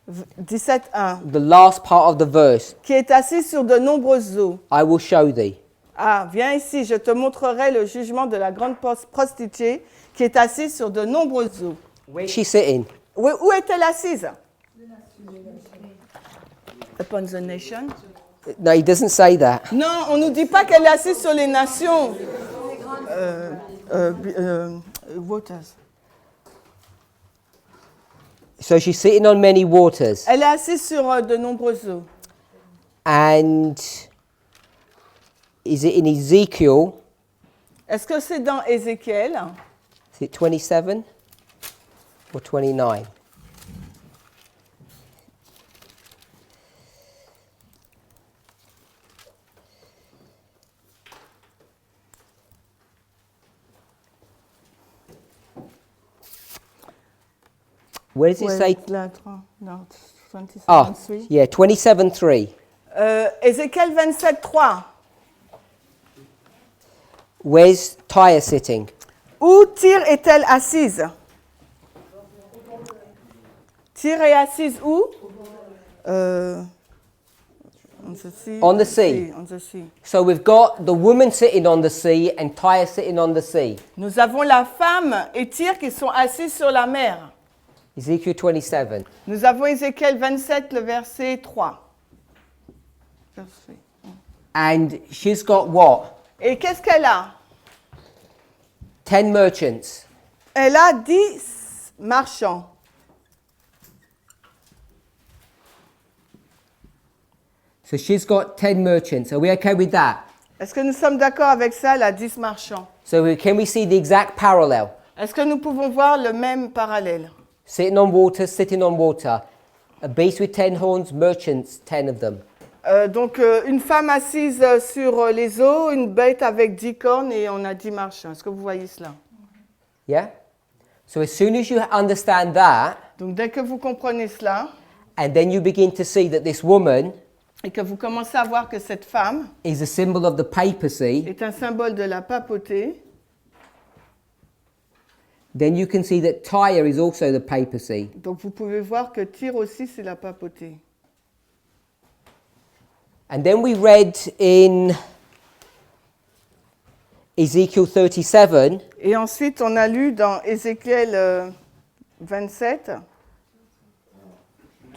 17.1. The last part of the verse. Qui est assis sur de nombreuses eaux. I will show thee. Ah, viens ici, je te montrerai le jugement de la grande prostituée qui est assise sur de nombreuses eaux. Where's she sitting? Où est-elle assise? Upon the nation. No, he doesn't say that. Non, on ne nous dit pas qu'elle est assise sur les nations. Waters. So she's sitting on many waters. Elle est assise sur de nombreuses eaux. And is it in Ezekiel? Est-ce que c'est dans Ézéchiel? Is it 27 or 29? Where does it Ouais, say? là, 3, non, 27, Ah, 3. yeah, 27:3. Ézéchiel 27, 3. Where's Tyre sitting? Où Tyr est-elle assise? Tyr est assise où? On the sea. On the sea. On the sea. So we've got the woman sitting on the sea and Tyre sitting on the sea. Nous avons la femme et Tyr qui sont assis sur la mer. Ezekiel 27. Nous avons Ézéchiel 27, le verset 3. Verset. And she's got what? Et qu'est-ce qu'elle a? 10 merchants. Elle a 10 marchands. So she's got 10 merchants. Are we okay with that? Est-ce que nous sommes d'accord avec ça, elle a 10 marchands? Can we see the exact parallel? Est-ce que nous pouvons voir le même parallèle? Sitting on water. A beast with 10 horns, merchants, 10 of them. Donc, une femme assise sur les eaux, une bête avec 10 cornes et on a 10 marchands. Est-ce que vous voyez cela? Yeah? So as soon as you understand that, Donc, dès que vous comprenez cela, and then you begin to see that this woman et que vous commencez à voir que cette femme is a symbol of the papacy, est un symbole de la papauté, then you can see that Tyre is also the papacy. donc vous pouvez voir que Tyr aussi c'est la papauté. And then we read in Ezekiel 37 Et ensuite, on a lu dans Ézéchiel 27,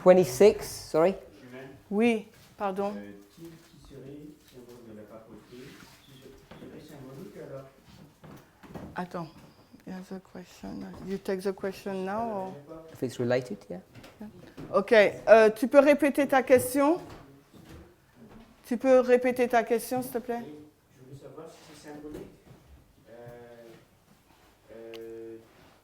26, sorry. oui, pardon, Tyr qui serait symbole de la papauté, serait symbolique alors. attends, you have a question. You take the question now? If it's related, yeah. Ok, tu peux répéter ta question? Tu peux répéter ta question, s'il te plaît? Je voulais savoir si c'est symbolique.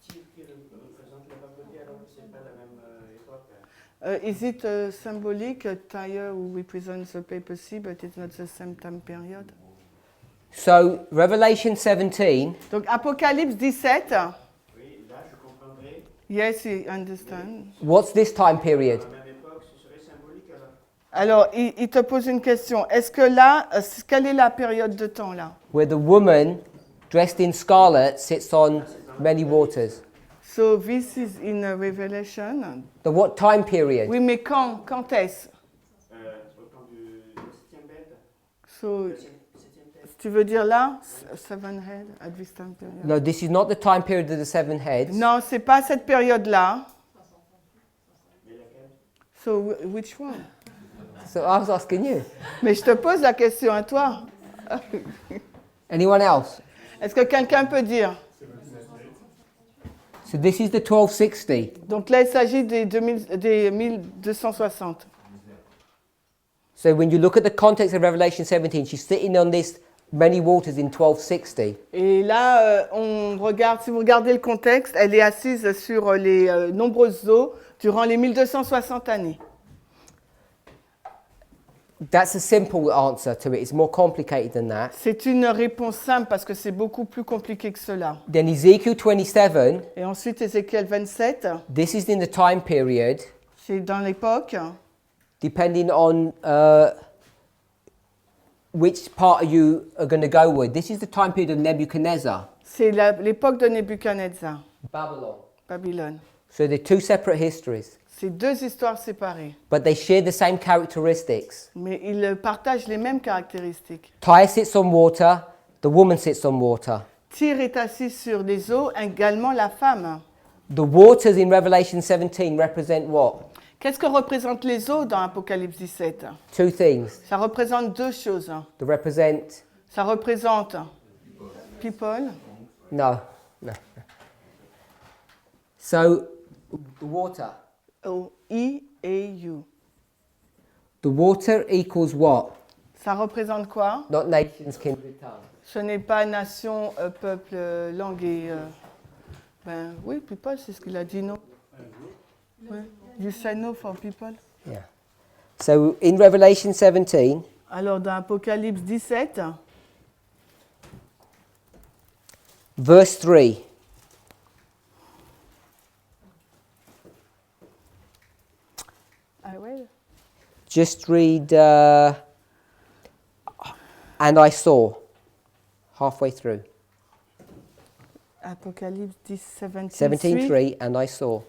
Tyr qui représente la papauté alors que c'est pas la même époque. Is it symbolic? Tyre represents the papacy, but it's not the same time period. So Revelation 17 Donc, Apocalypse 17. Oui, là je comprendrais. Yes, I understand. what's this time period? À la même époque, ce serait symbolique alors. Alors, il te pose une question. Est-ce que là, quelle est la période de temps là? Where the woman dressed in scarlet sits on many waters. So, this is in Revelation. The what time period? Oui, mais quand est-ce? Au temps de la 7e bête. So, 7e bête. tu veux dire là? Seven head at this time period? No, this is not the time period of the 7 heads. Non, c'est pas cette période-là. Mais laquelle? So, which one? So I was asking you. Mais je te pose la question à toi. Anyone else? Est-ce que quelqu'un peut dire? So this is the 1260. Donc là, il s'agit des 1260. So when you look at the context of Revelation 17, she's sitting on this many waters in 1260. Et là, on regarde, si vous regardez le contexte, elle est assise sur les nombreuses eaux durant les 1260 années. That's a simple answer to it. It's more complicated than that. C'est une réponse simple parce que c'est beaucoup plus compliqué que cela. Then Ezekiel 27, Et ensuite, Ézéchiel 27, this is in the time period, c'est dans l'époque, depending on which part you are going to go with. This is the time period of Nebuchadnezzar, c'est l'époque de Nebuchadnezzar, Babylon. Babylone. So they're two separate histories, C'est deux histoires séparées, but they share the same characteristics. mais ils partagent les mêmes caractéristiques. Tyre sits on water, the woman sits on water. Tyr est assis sur les eaux, également la femme. The waters in Revelation 17 represent what? Qu'est-ce que représentent les eaux dans Apocalypse 17? Two things. Ça représente deux choses. They represent, Ça représente people. no. So, the water. I et U. The water equals what? Ça représente quoi? Not nations, kindred, tongue. Ce n'est pas nation, peuple, langue et... ben oui, people, c'est ce qu'il a dit, non? Oui. You say no for people? Yeah. So, in Revelation 17, Alors, dans Apocalypse 17, verse 3. ah ouais. Just read, and I saw, halfway through. Apocalypse 17, 17:3, and I saw.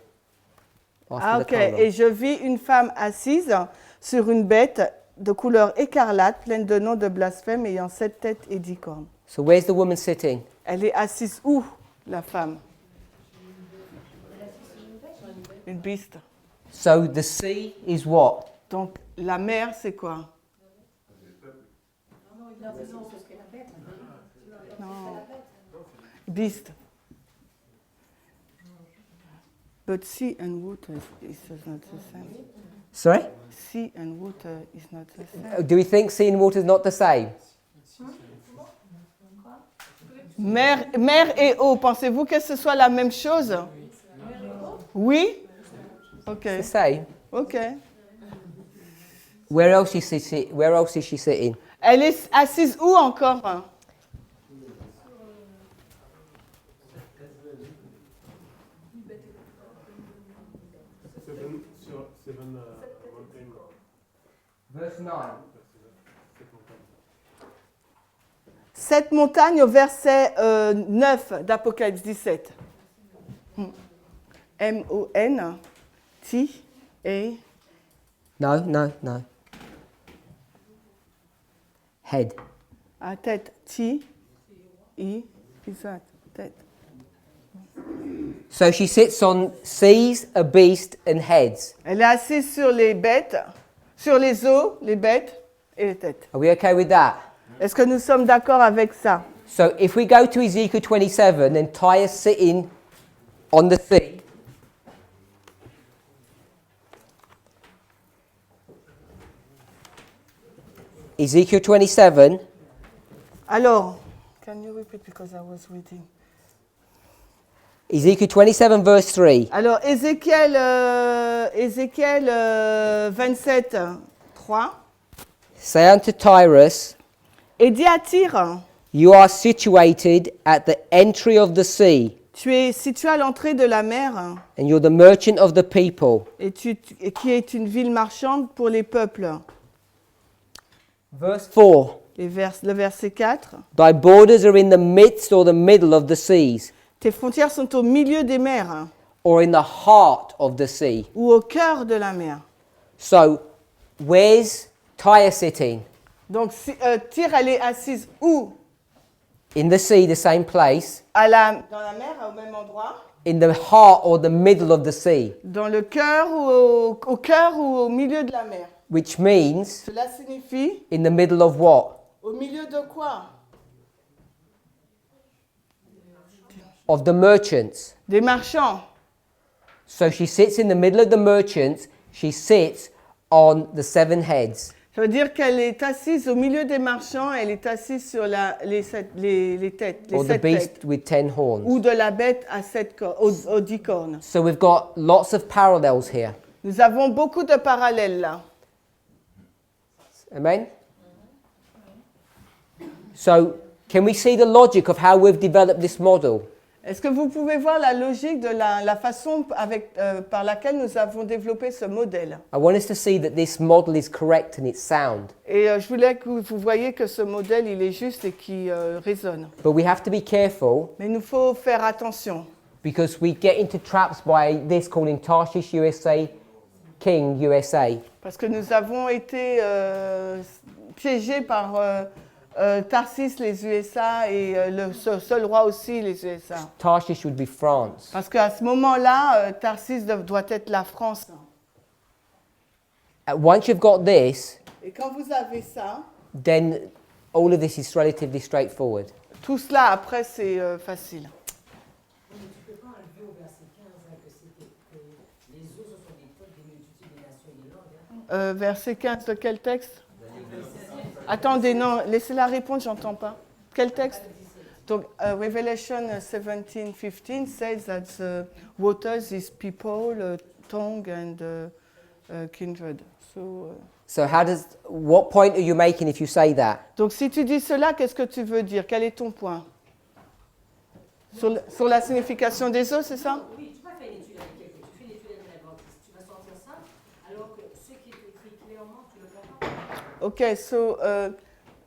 After Ah the ok, colon. et je vis une femme assise sur une bête de couleur écarlate, pleine de noms de blasphème, ayant 7 têtes et 10 cornes. So where's the woman sitting? Elle est assise où, la femme? Une biste. So the sea is what? Donc, la mer, c'est quoi? Non. Beast. But sea and water is not the same. Sorry? Sea and water is not the same. Do we think sea and water is not the same? Mer et eau, pensez-vous que ce soit la même chose? Oui? Ok. The same. Ok. Where else is she sitting? Elle est assise où encore? Seven mountain. Verse 9. Cette montagne au verset 9 d'Apocalypse 17. M-O-N, T, A. No. Head. À tête, T, I, that, tête. So she sits on seas, a beast, and heads. Elle est assise sur les bêtes, sur les eaux, les bêtes et les têtes. Are we okay with that? Est-ce que nous sommes d'accord avec ça? So if we go to Ezekiel 27 and tie us sitting on the sea, Ezekiel 27, Alors, can you repeat because I was reading? Ezekiel 27 verse 3. Alors, Ézéchiel 27, 3. Say unto Tyrus, Et dis à Tyr, you are situated at the entry of the sea, tu es situé à l'entrée de la mer and you're the merchant of the people. et qui est une ville marchande pour les peuples. Verse 4. Le verset 4. Thy borders are in the midst or the middle of the seas, Tes frontières sont au milieu des mers or in the heart of the sea. ou au cœur de la mer. So, where's Tyre sitting? Donc, Tyr, elle est assise où? In the sea, the same place. Dans la mer, au même endroit? In the heart or the middle of the sea. Dans le cœur ou au cœur ou au milieu de la mer. Which means, Cela signifie in the middle of what? au milieu de quoi? Of the merchants. Des marchands. So she sits in the middle of the merchants. She sits on the 7 heads. Ça veut dire qu'elle est assise au milieu des marchands, elle est assise sur les têtes, les Or the 7 beast têtes. with 10 horns. Ou de la bête à 7 aux 10 cornes. So we've got lots of parallels here. Nous avons beaucoup de parallèles là. Amen? So, can we see the logic of how we've developed this model? Est-ce que vous pouvez voir la logique de la façon par laquelle nous avons développé ce modèle? I want us to see that this model is correct and it's sound. Et je voulais que vous voyez que ce modèle, il est juste et qui résonne. But we have to be careful Mais il nous faut faire attention. because we get into traps by this calling Tarshish USA, King USA. Parce que nous avons été piégés par Tarsis, les USA, et le seul roi aussi, les USA. Tarshish would be France. Parce qu'à ce moment-là, Tarsis doit être la France. Once you've got this, Et quand vous avez ça, then all of this is relatively straightforward. tout cela, après, c'est facile. Tu ne peux pas enlever au verset 15 que les eaux, ce sont des peuples, des multitudes, des nations et des langues. Verset 15 de quel texte? Attendez, non, laissez-la répondre, j'entends pas. Quel texte? Donc, Revelation 17:15 says that waters is people, tongue and kindred. So what point are you making if you say that? Donc, si tu dis cela, qu'est-ce que tu veux dire? Quel est ton point? Sur la signification des eaux, c'est ça? Oui, tu vas faire une étude avec quelqu'un, tu fais une étude avec un adventiste, tu vas sortir ça, alors que ce qui est écrit clairement, tu ne le comprends pas. Okay, so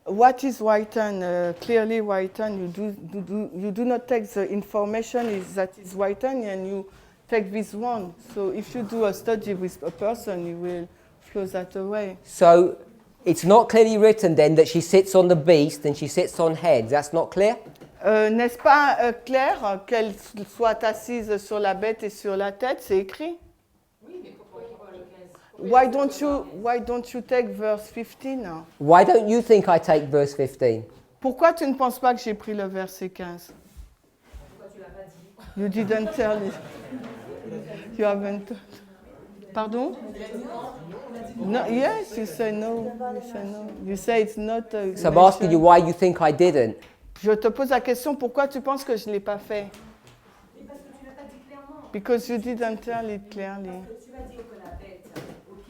what is written, clearly written, you do not take the information that is written and you take this one. So if you do a study with a person, you will flow that away. So It's not clearly written then that she sits on the beast and she sits on heads. That's not clear? N'est-ce pas clair qu'elle soit assise sur la bête et sur la tête? C'est écrit. Oui, mais pourquoi le 15? Why don't you take verse 15? Why don't you think I take verse 15? Pourquoi tu ne penses pas que j'ai pris le verset 15? Pourquoi tu l'as pas dit? You didn't tell it. You haven't. Pardon? No, yes, you say no. You say no. You say it's not. So I'm asking you why you think I didn't. Je te pose la question, pourquoi tu penses que je ne l'ai pas fait? Mais parce que tu l'as pas dit clairement. Because you didn't tell it clearly. Parce que tu vas dire que la bête, ok,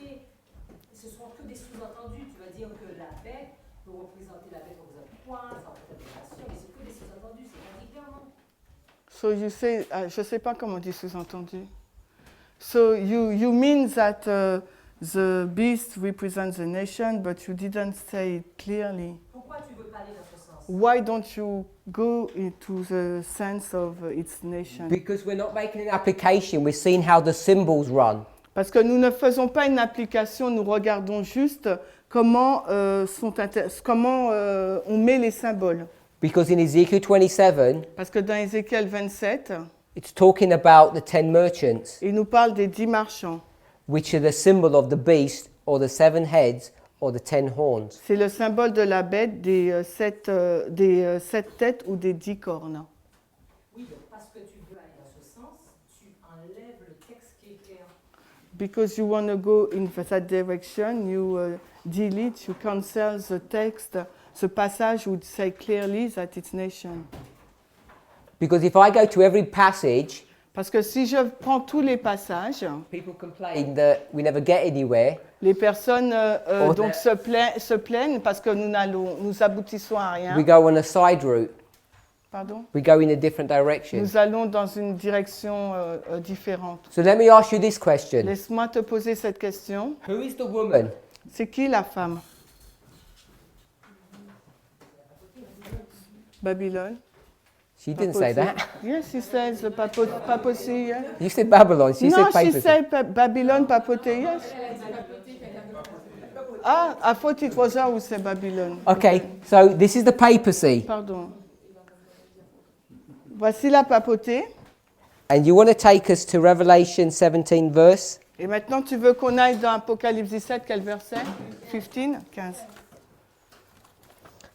ce sont que des sous-entendus. Tu vas dire que la bête peut représenter la bête représente quoi, ça représente la nation, mais c'est que des sous-entendus, c'est pas dit clairement. So you say, je ne sais pas comment on dit sous-entendu. So you mean that the beast represents the nation, but you didn't say it clearly. Pourquoi tu veux parler dans ce sens? Why don't you go into the sense of its nation? Because we're not making an application, we're seeing how the symbols run. Parce que nous ne faisons pas une application, nous regardons juste comment, on met les symboles. Because in Ezekiel 27, Parce que dans Ézéchiel 27, it's talking about the 10 merchants, il nous parle des 10 marchands. which are the symbol of the beast, or the 7 heads, or the 10 horns. C'est le symbole de la bête, des 7 têtes ou des 10 cornes. Oui, donc parce que tu veux aller dans ce sens, tu enlèves le texte qui est clair. Because you want to go in that direction, you delete, you cancel the text. Ce passage would say clearly that it's nation. Because if I go to every passage, Parce que si je prends tous les passages, people complain that we never get anywhere. les personnes Oh, donc se plaignent parce que nous aboutissons à rien. We go on a side route. Pardon? We go in a different direction. Nous allons dans une direction différente. So let me ask you this question. Laisse-moi te poser cette question. Who is the woman? C'est qui la femme? Babylone. She didn't say that. Yes, she says papacy. Yes. You said Babylon. She No, said she papacy. said Babylon, papoté, yes. Ah, I thought it was her who said Babylon. Okay, so this is the papacy. Pardon. Voici la papauté. And you want to take us to Revelation 17 verse? Et maintenant, tu veux qu'on aille dans Apocalypse 17, quel verset? 15? 15.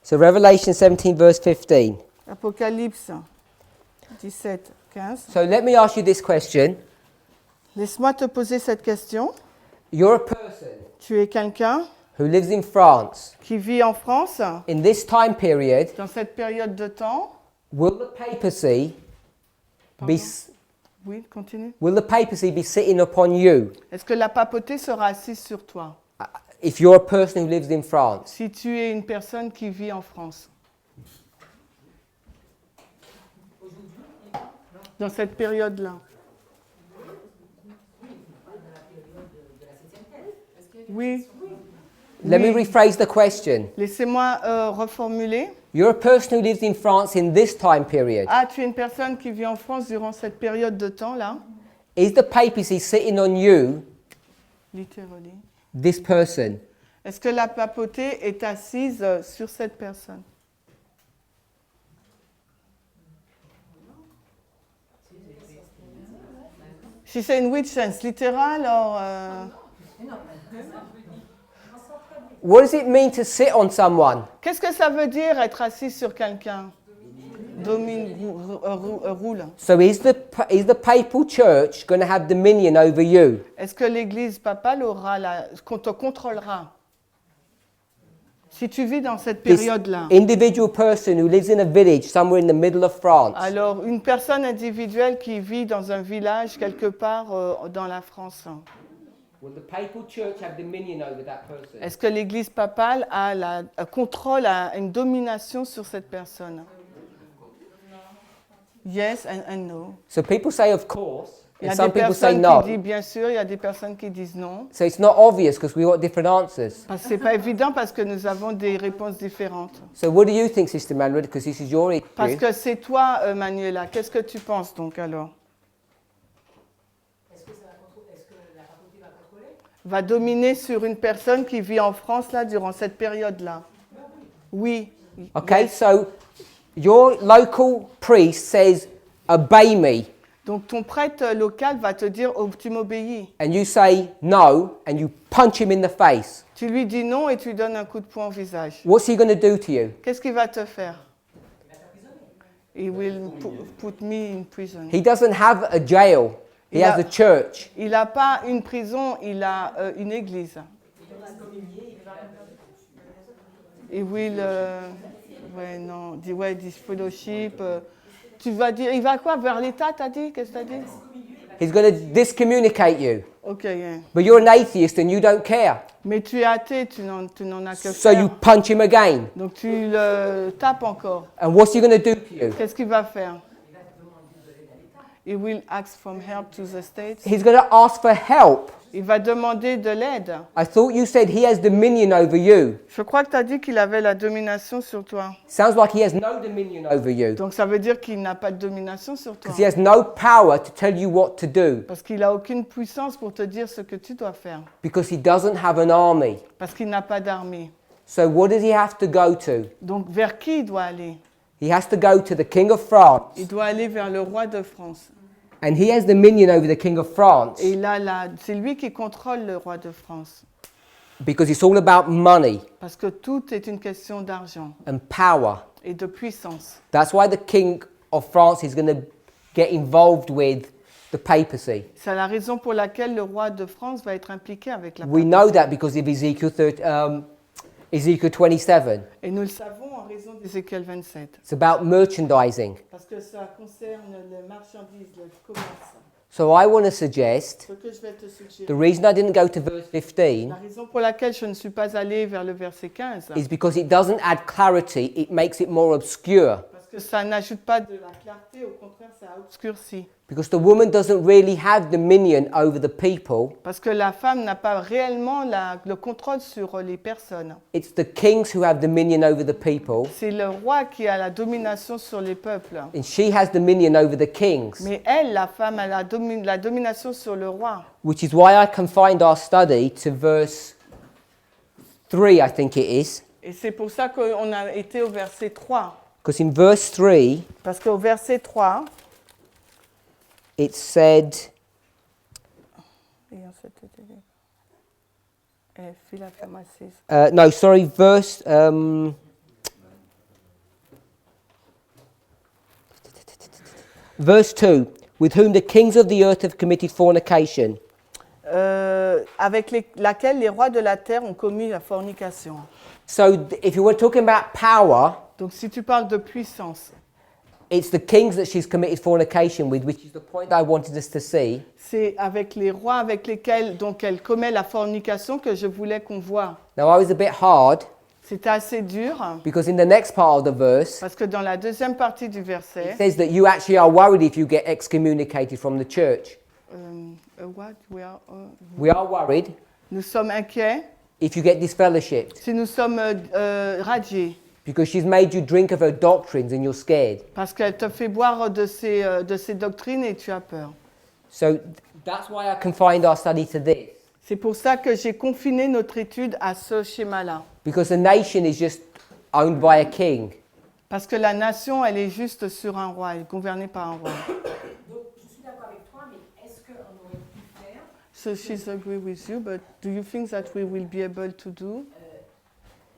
So Revelation 17 verse 15. Apocalypse 17, 15. So let me ask you this question. Laisse-moi te poser cette question. You're a person Tu es quelqu'un who lives in France. qui vit en France, In this time period, dans cette période de temps. will the papacy be Oui, continue. will the papacy be sitting upon you Est-ce que la papauté sera assise sur toi if you're a person who lives in France? si tu es une personne qui vit en France? Dans cette période-là. Oui. Let me rephrase the question. Laissez-moi reformuler. You're a person who lives in France in this time period. Ah, tu es une personne qui vit en France durant cette période de temps-là? Is the papacy sitting on you, Literally. this person? Est-ce que la papauté est assise sur cette personne? She said in which sense? Littéral or... What does it mean to sit on someone? Qu'est-ce que ça veut dire être assis sur quelqu'un? Domine, roule. So is the papal church going to have dominion over you? Est-ce que l'Église papale te contrôlera? Si tu vis dans cette This période-là, individual person who lives in a village somewhere in the middle of France. alors une personne individuelle qui vit dans un village quelque part dans la France, Will the papal church have dominion over that person? est-ce que l'Église papale a une domination sur cette personne? Yes and no. So people say of course, Il y and a some des people say personnes no. qui disent bien sûr, il y a des personnes qui disent non. So it's not obvious because we got different answers. Parce que c'est pas évident parce que nous avons des réponses différentes. So what do you think, Sister Manuel? Because this is your Parce issue. que c'est toi, Manuela. Qu'est-ce que tu penses donc alors? Est-ce que la papauté va contrôler? va dominer sur une personne qui vit en France là durant cette période-là. Oui. Okay, Yes. so your local priest says, obey me. Donc ton prêtre local va te dire oh, tu m'obéis. And you say no, and you punch him in the face. Tu lui dis non et tu lui donnes un coup de poing au visage. What's he going to do to you? Qu'est-ce qu'il va te faire? He will put me in prison. He doesn't have a jail. He Yeah. has a church. Il n'a pas une prison, il a une église. Il will, ouais, non, ouais, this fellowship. Tu vas dire, il va quoi? Vers l'État, t'as dit? Qu'est-ce que t'as dit? He's going to discommunicate you. Ok, yeah. But you're an atheist and you don't care. Mais tu es athée, tu n'en as que So you faire. punch him again. Donc tu le tapes encore. And what's he going to do to you? Qu'est-ce qu'il va faire? He will ask for help to the states. He's going to ask for help. Il va demander de l'aide. I thought you said he has dominion over you. Je crois que tu as dit qu'il avait la domination sur toi. Sounds like he has no dominion over you. Donc ça veut dire qu'il n'a pas de domination sur toi. Because he has no power to tell you what to do. Parce qu'il n'a aucune puissance pour te dire ce que tu dois faire. Because he doesn't have an army. Parce qu'il n'a pas d'armée. So what does he have to go to? Donc vers qui il doit aller? He has to go to the King of France. Il doit aller vers le roi de France. And he has dominion over the King of France. Et c'est lui qui contrôle le roi de France. Because it's all about money Parce que tout est une question d'argent and power. et de puissance. That's why the King of France is going to get involved with the papacy. C'est la raison pour laquelle le roi de France va être impliqué avec la We papatie. know that because of Ezekiel 27. Et nous le savons en raison d'Ézéchiel 27. It's about merchandising. Parce que ça concerne les marchandises, le commerce. So I want to suggest Ce que je vais te suggérer. the reason I didn't go to verse 15 La raison pour laquelle je ne suis pas allée vers le verset 15, is because it doesn't add clarity, it makes it more obscure. parce que ça n'ajoute pas de la clarté, au contraire, ça obscurcit. Because the woman doesn't really have dominion over the people. Parce que la femme n'a pas réellement le contrôle sur les personnes. It's the kings who have dominion over the people. C'est le roi qui a la domination sur les peuples. And she has dominion over the kings. Mais elle, la femme, a la domination sur le roi. Which is why I confined our study to verse 3, I think it is. Et c'est pour ça qu'on a été au verset 3. Because in verse 3, Parce qu'au verset 3, it said, no, sorry, verse 2, with whom the kings of the earth have committed fornication. avec laquelle les rois de la terre ont commis la fornication. So if you were talking about power, Donc si tu parles de puissance, it's the kings that she's committed fornication with, which is the point I wanted us to see. c'est avec les rois avec lesquels donc elle commet la fornication que je voulais qu'on voit. Now I was a bit hard C'était assez dur because in the next part of the verse, parce que dans la deuxième partie du it verset, says that you actually are worried if you get excommunicated from the church. what? We are worried Nous sommes inquiets if you get disfellowshipped si nous sommes radiés because she's made you drink of her doctrines and you're scared. parce qu'elle te fait boire de ses doctrines et tu as peur. So that's why I confined our study to this. C'est pour ça que j'ai confiné notre étude à ce schéma-là. Because the nation is just owned by a king. Parce que la nation, elle est juste sur un roi, elle est gouvernée par un roi. Donc, je suis d'accord avec toi, mais est-ce qu'on aurait pu faire So she's agree with you, but do you think that we will be able to do?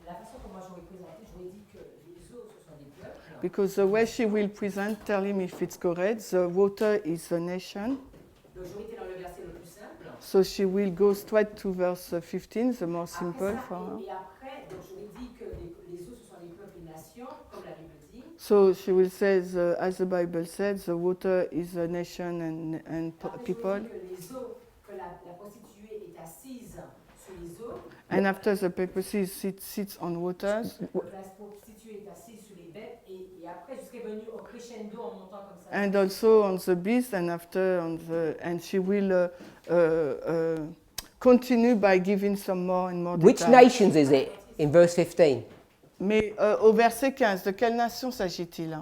la façon que moi j'aurais présenté, j'aurais dit que les eaux, ce sont des peuples. Because the way she will present, tell him if it's correct, the water is the nation. Donc, j'aurais été dans le verset le plus simple. So she will go straight to verse 15, the more Après simple ça, for her. et après, donc j'aurais dit que les eaux, ce sont des peuples et nations, comme la Bible dit. So she will say, as the Bible said, the water is a nation and Après, people. j'aurais dit que les eaux, que la prostituée est assise sur les eaux. And after the papacy sits on waters. La prostituée est assise sur les bêtes. Et après, je serais venue au crescendo en montant comme ça. And also on the beast, and after and she will continue by giving some more and more Which detail. nations is it in verse 15? Mais au verset 15, de quelle nation s'agit-il?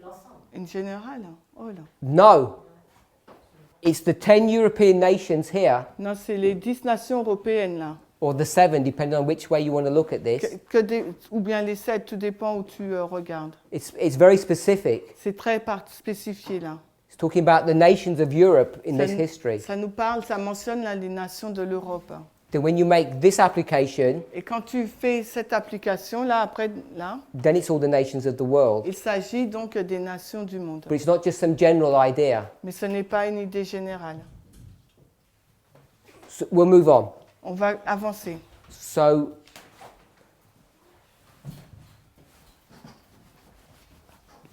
L'ensemble. En général? Oh là. No. It's the 10 European nations here, Non, c'est les 10 nations européennes là. or the 7, depending on which way you want to look at this. Ou bien les 7, tout dépend où tu regardes. It's very specific. C'est très spécifié là. It's talking about the nations of Europe in Ça this nous- history. Ça nous parle, ça mentionne là, les nations de l'Europe. Then when you make this application, Et quand tu fais cette application là, après là, then it's all the nations of the world. il s'agit donc des nations du monde. But it's not just some general idea. Mais ce n'est pas une idée générale. So we'll move on. On va avancer. So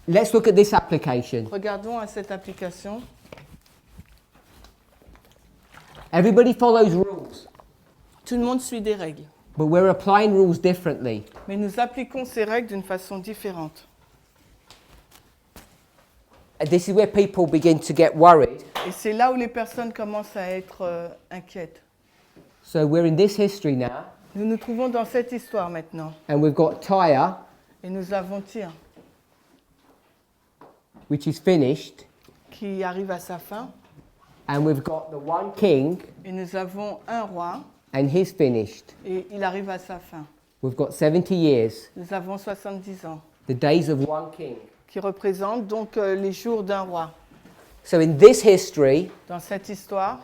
let's look at this application. Regardons à cette application. Everybody follows rules, Tout le monde suit des règles. but we're applying rules differently. Mais nous appliquons ces règles d'une façon différente. And this is where people begin to get worried. Et c'est là où les personnes commencent à être inquiètes. So we're in this history now, Nous nous trouvons dans cette histoire maintenant. and we've got Tyre, Et nous avons Tyr which is finished, qui arrive à sa fin. and we've got the one king, Et nous avons un roi and he's finished. et il arrive à sa fin. We've got 70 years, Nous avons 70 ans the days of one king. qui représentent donc les jours d'un roi. So in this history, Dans cette histoire,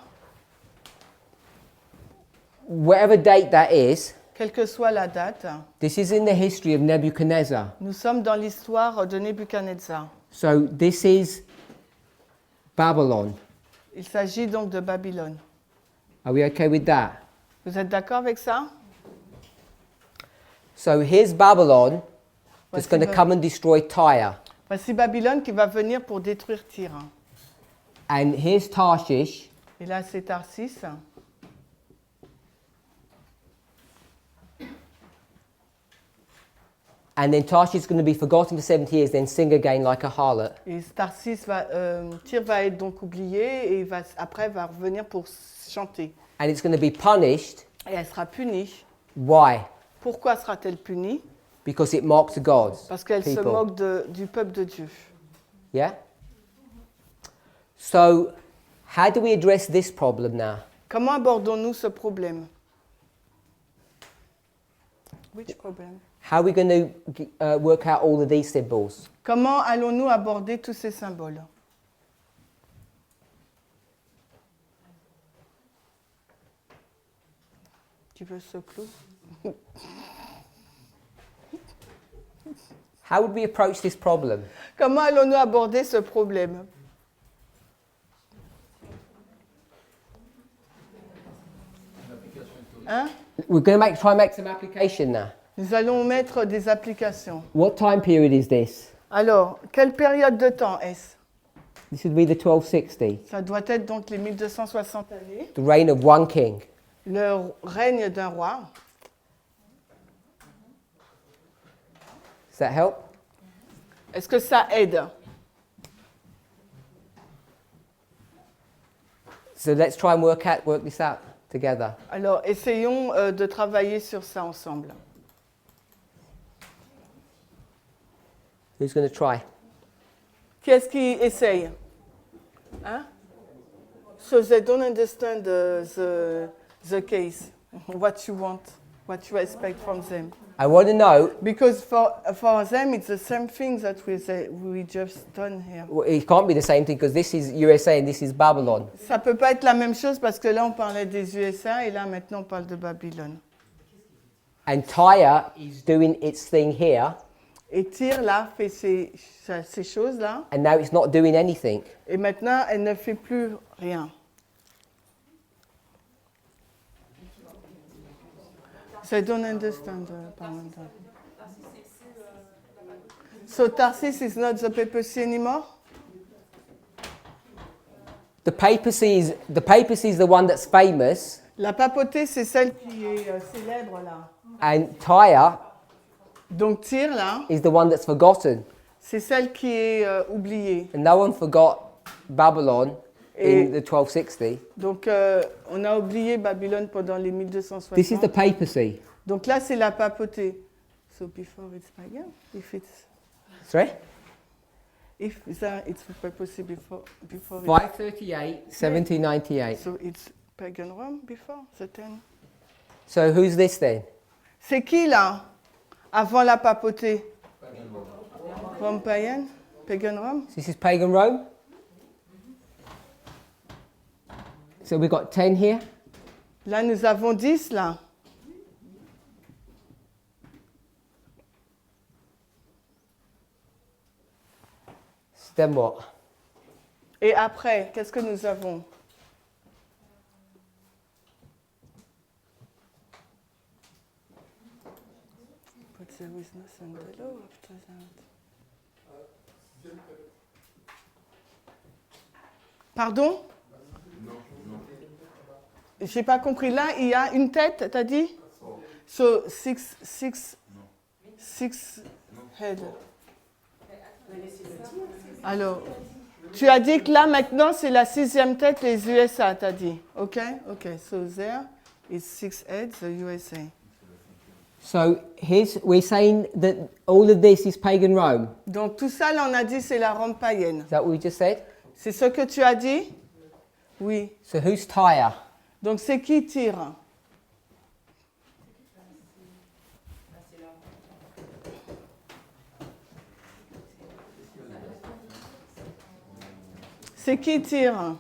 whatever date that is, quelle que soit la date, this is in the history of Nebuchadnezzar. nous sommes dans l'histoire de Nebuchadnezzar. So this is Babylon. Il s'agit donc de Babylone. Are we okay with that? Vous êtes d'accord avec ça? So here's Babylon that's Voici going to Ba- come and destroy Tyre. Voici Babylone qui va venir pour détruire Tyr. And here's Tarshish, Et là, c'est Tarsis. and then Tarshish is going to be forgotten for 70 years, then sing again like a harlot. Et Tyr va être donc oublié et après va revenir pour chanter. And it's going to be punished. Et elle sera punie. Why? Pourquoi sera-t-elle punie? Because it mocks God. Parce qu'elle se People. moque du peuple de Dieu. Yeah? So, how do we address this problem now? Comment abordons-nous ce problème? Which problem? How are we going to work out all of these symbols? Comment allons-nous aborder tous ces symboles? Tu veux ce clou? How would we approach this problem? Comment allons-nous aborder ce problème? Hein? We're going to try and make some application now. Nous allons mettre des applications. What time period is this? Alors, quelle période de temps est-ce? This would be the 1260, Ça doit être donc les 1260 années, the reign of one king. le règne d'un roi. Does that help? Est-ce que ça aide? So let's try and work this out together. Alors, essayons de travailler sur ça ensemble. Who's going to try? Qui est-ce qui essaye? Hein? So they don't understand the case, what you want, what you expect from them. I want to know, Because for them, it's the same thing that we just done here. well, it can't be the same thing because this is USA and this is Babylon. Ça peut pas être la même chose parce que là, on parlait des USA et là, maintenant, on parle de Babylone. And Tyre is doing its thing here, Et Tyr, là, fait ces choses-là. and now it's not doing anything. Et maintenant, elle ne fait plus rien. I don't understand, Parminder. So Tarsus is not the papacy anymore? The papacy is the one that's famous, La papauté, c'est celle qui est célèbre, là. and Tyre Donc Tyr, là, is the one that's forgotten. c'est celle qui est oubliée. And no one forgot Babylon Et- in the 1260. Donc on a oublié Babylone pendant les This is the 1260. papacy. Donc là, c'est la papauté. So before it's pagan, if it's... Sorry? If that it's papacy before 538, 1798. So it's pagan Rome before the 10. So who's this then? C'est qui là? Avant la papauté? Rome païenne? Pagan Rome? This is pagan Rome. So we've got 10 here. Là, nous avons 10 là. Then what? Et après, qu'est-ce que nous avons? But there is nothing below after that. Pardon? J'ai pas compris. Là, il y a une tête, t'as dit? So, six head. Alors, tu as dit que là, maintenant, c'est la 6e tête des USA, t'as dit. OK? OK. So, there is 6 heads, the USA. So we're saying that all of this is pagan Rome. Donc, tout ça, là, on a dit, c'est la Rome païenne. Is that what we just said? C'est ce que tu as dit? Oui. So who's Tyre? Donc, c'est qui tire? C'est qui tire?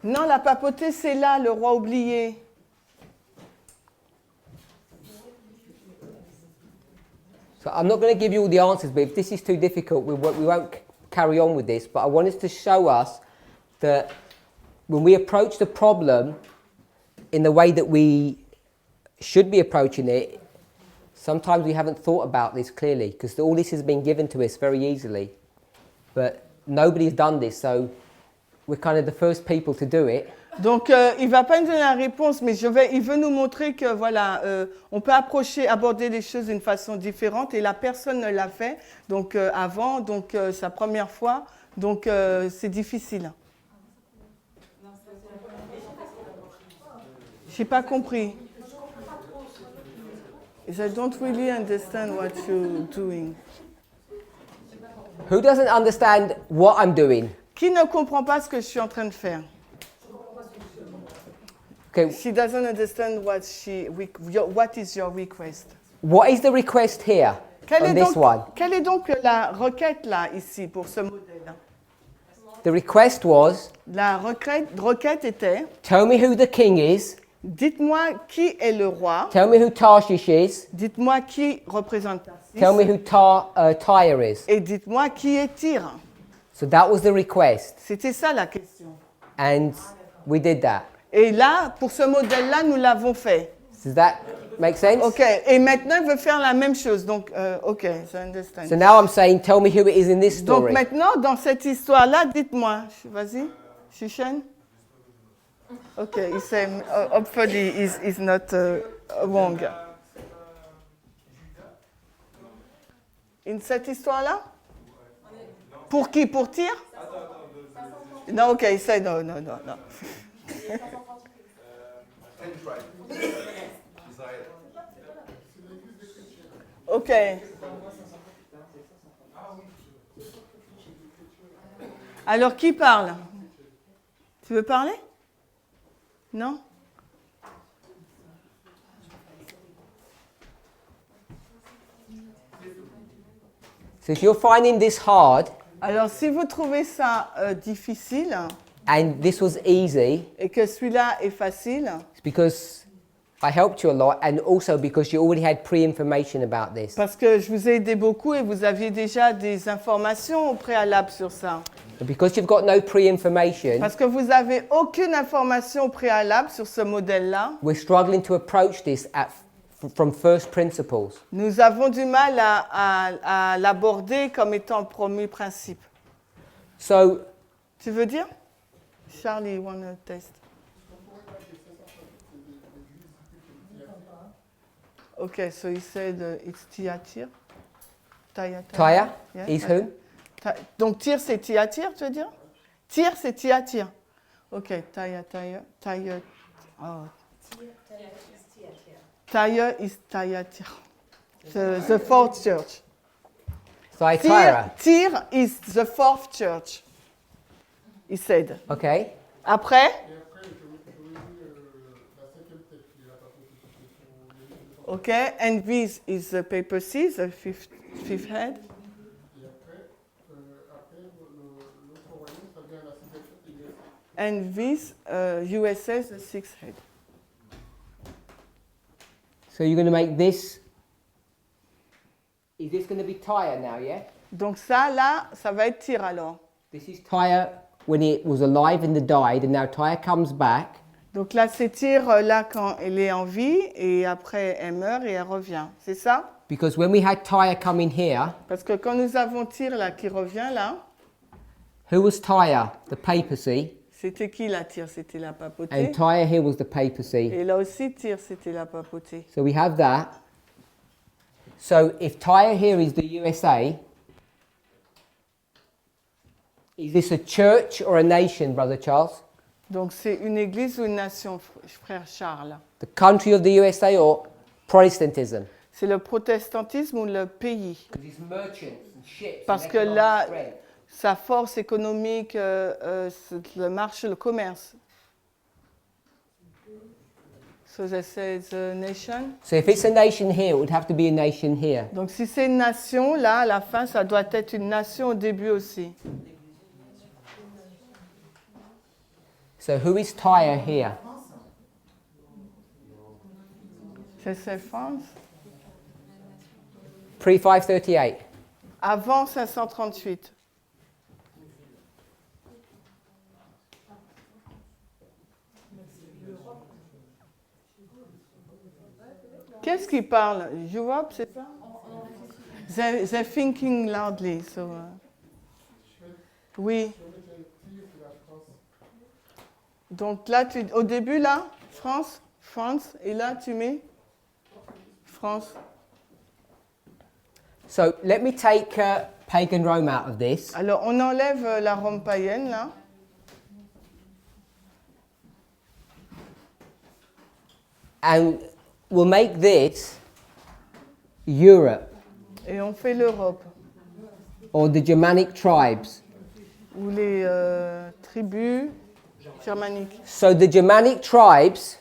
Non, la papauté, c'est là, le roi oublié. So I'm not going to give you all the answers, but if this is too difficult, we won't carry on with this. But I wanted to show us that when we approach the problem in the way that we should be approaching it, sometimes we haven't thought about this clearly, because all this has been given to us very easily. But nobody's done this, so we're kind of the first people to do it. Donc, il va pas nous donner la réponse, mais il veut nous montrer que voilà, on peut aborder les choses d'une façon différente, et la personne ne l'a fait donc avant, donc sa première fois, donc c'est difficile. J'ai pas compris. I don't really understand what you're doing. Who doesn't understand what I'm doing? Qui ne comprend pas ce que je suis en train de faire? Okay, She doesn't understand what is your request. what is the request here on this one? Quelle est donc la requête là, ici, pour ce modèle? The request was, La requête était, tell me who the king is, dites-moi qui est le roi, tell me who Tarshish is, dites-moi qui représente Tarsis, tell me who Tyre is. et dites-moi qui est Tyr. So that was the request, C'était ça la question. and we did that. Et là, pour ce modèle-là, nous l'avons fait. Does that make sense? OK. Et maintenant, il veut faire la même chose. Donc, OK, I understand. So now I'm saying, tell me who it is in this Donc story. maintenant, dans cette histoire-là, dites-moi. Vas-y, Shishen. OK, il sait. Hopefully, is not wrong. In cette histoire-là? Pour qui? Pour Tyr? Non, OK, il sait. Non. OK. Alors, qui parle? Tu veux parler? Non? So if you're finding this hard, Alors, si vous trouvez ça difficile and this was easy, et que celui-là est facile, it's because I helped you a lot, and also because you already had pre-information about this. parce que je vous ai aidé beaucoup et vous aviez déjà des informations au préalable sur ça. And because you've got no pre-information, Parce que vous n'avez aucune information au préalable sur ce modèle-là, we're struggling to approach this from first principles. nous avons du mal à l'aborder comme étant le premier principe. So Tu veux dire? Charlie, you want to test? Okay, so he said it's Tyre. Tyre Yeah, is okay. who? Donc Tyr, c'est Tyre, tu veux dire? Tyr, c'est Tyre. Ok, Tyre. Oh. Tyre is Thyatira. The fourth church. Thyatira. Tyre is the fourth church. He said. Okay. Après, Et après, je voulais la cinquième tête qui est la papauté. okay, and this is the papacy, the fifth head. Et après, l'autre royaume, ça vient à la sixième tête et And this, USA, the sixth head. So you're going to make this. Is this going to be Tyre now, yeah? Donc ça, là, ça va être Tyr alors. This is Tyre when it was alive and died, and now Tyre comes back. Donc là, c'est Tyr, là, quand elle est en vie, et après, elle meurt et elle revient. C'est ça? Because when we had Tyre come in here, Parce que quand nous avons Tyr, là, qui revient, là, who was Tyre? The papacy. c'était qui la Tyr? C'était la papauté. And Tyre here was the papacy. Et là aussi, Tyr, c'était la papauté. So we have that. So if Tyre here is the USA, is this a church or a nation, Brother Charles? Donc c'est une église ou une nation, frère Charles? The country of the USA or Protestantism? C'est le protestantisme ou le pays? Because it's merchants and ships. Parce que là, sa force économique, le marché, le commerce. So they say the nation. So if it's a nation here, it would have to be a nation here. Donc si c'est une nation, là, à la fin, ça doit être une nation au début aussi. So who is Tyre here? C'est France. Pre-538. Avant 538. Qu'est-ce qui parle? Europe, c'est ça? They're thinking loudly, so. Oui. Donc là, au début, là, France, et là, tu mets France. So let me take pagan Rome out of this. Alors, on enlève la Rome païenne, là. And we'll make this Europe Et on fait l'Europe, or the Germanic tribes. ou les tribus germaniques. So the Germanic tribes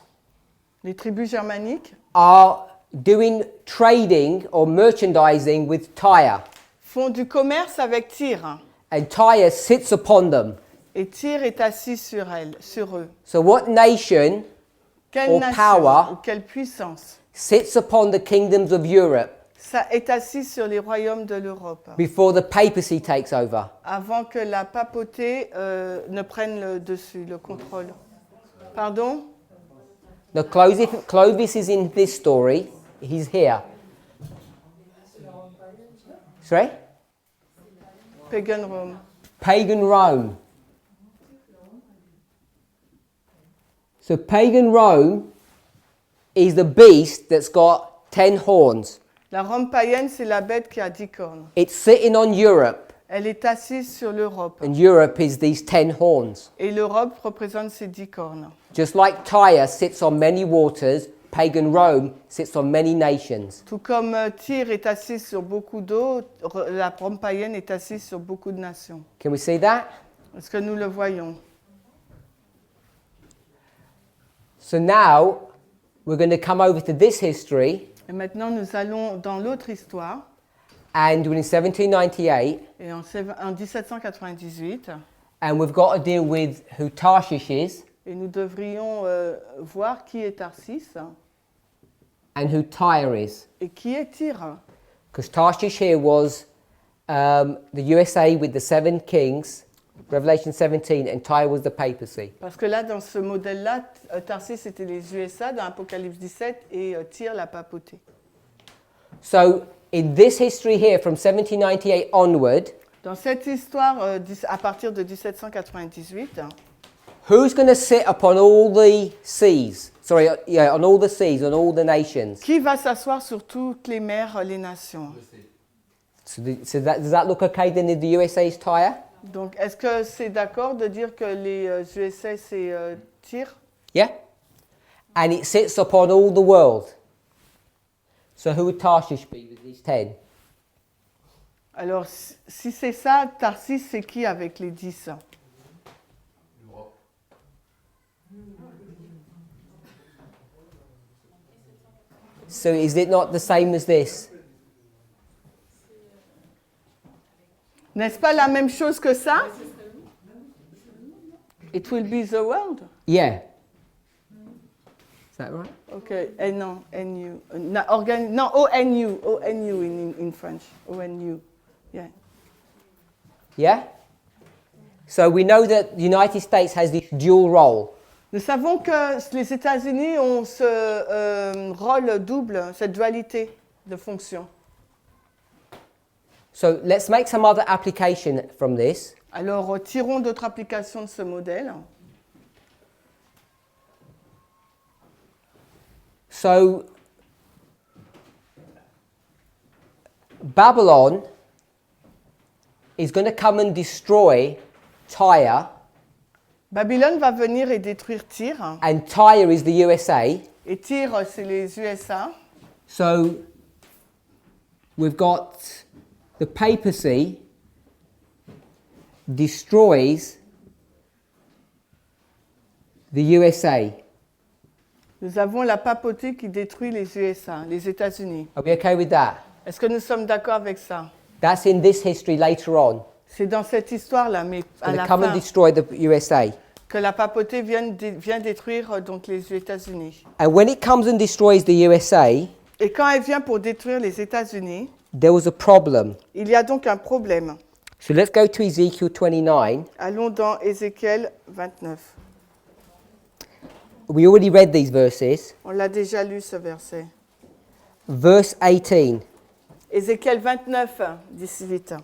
Les tribus germaniques are doing trading or merchandising with Tyre. font du commerce avec Tyr. And Tyre sits upon them. Et Tyr est assis sur eux. So what nation Quelle Or nation power. ou quelle puissance sits upon the kingdoms of Europe ça est assis sur les royaumes de l'Europe before the papacy takes over? avant que la papauté ne prenne le dessus, le contrôle. Pardon? Now Clovis is in this story. He's here. Sorry? Pagan Rome. Pagan Rome. So pagan Rome is the beast that's got 10 horns. La Rome païenne, c'est la bête qui a 10 cornes. It's sitting on Europe, Elle est assise sur l'Europe. and Europe is these 10 horns. Et l'Europe représente ces 10 cornes. Just like Tyre sits on many waters, pagan Rome sits on many nations. Tout comme Tyr est assise sur beaucoup d'eau, la Rome païenne est assise sur beaucoup de nations. Can we see that? Est-ce que nous le voyons? So now we're going to come over to this history, Et maintenant, nous allons dans l'autre histoire. and we're in 1798, Et en 1798, and we've got to deal with who Tarshish is et nous devrions voir qui est Tarsis and who Tyre is. et qui est Tyr. Because Tarshish here was the USA with the 7 kings, Revelation 17, and Tyre was the papacy. Parce que là, dans ce modèle-là, Tarsis, c'était les USA dans Apocalypse 17 et Tyr, la papauté. So in this history here, from 1798 onward, Dans cette histoire, à partir de 1798, who's going to sit upon all the seas? Sorry, yeah, on all the seas, on all the nations. qui va s'asseoir sur toutes les mers, les nations? So, does that look okay then if the USA is Tyre? Donc, est-ce que c'est d'accord de dire que les USA, c'est Tyr? Yeah? And it sits upon all the world. So who would Tarshish be with these 10? Alors, si c'est ça, Tarsis, c'est qui avec les 10? So is it not the same as this? N'est-ce pas la même chose que ça? It will be the world. Yeah. Is that right? Okay, non, NU. Non, ONU. ONU in French. ONU. Yeah. Yeah? So we know that the United States has this dual role. Nous savons que les États-Unis ont ce rôle double, cette dualité de fonction. So let's make some other application from this. Alors, tirons d'autres applications de ce modèle. So Babylon is going to come and destroy Tyre, Babylone va venir et détruire Tyr. and Tyre is the USA. Et Tyr, c'est les USA. So we've got the papacy destroys the USA. Nous avons la papauté qui détruit les USA, les États-Unis. Are we okay with that? Est-ce que nous sommes d'accord avec ça? That's in this history later on. C'est dans cette histoire-là, mais à Going la to come and fin, destroy the USA. que la papauté vient détruire donc les États-Unis. And when it comes and destroys the USA, Et quand elle vient pour détruire les États-Unis, there was a problem. il y a donc un problème. So let's go to Ezekiel 29. Allons dans Ézéchiel 29. We already read these verses. On l'a déjà lu ce verset. Verse 18. Ézéchiel 29, 18.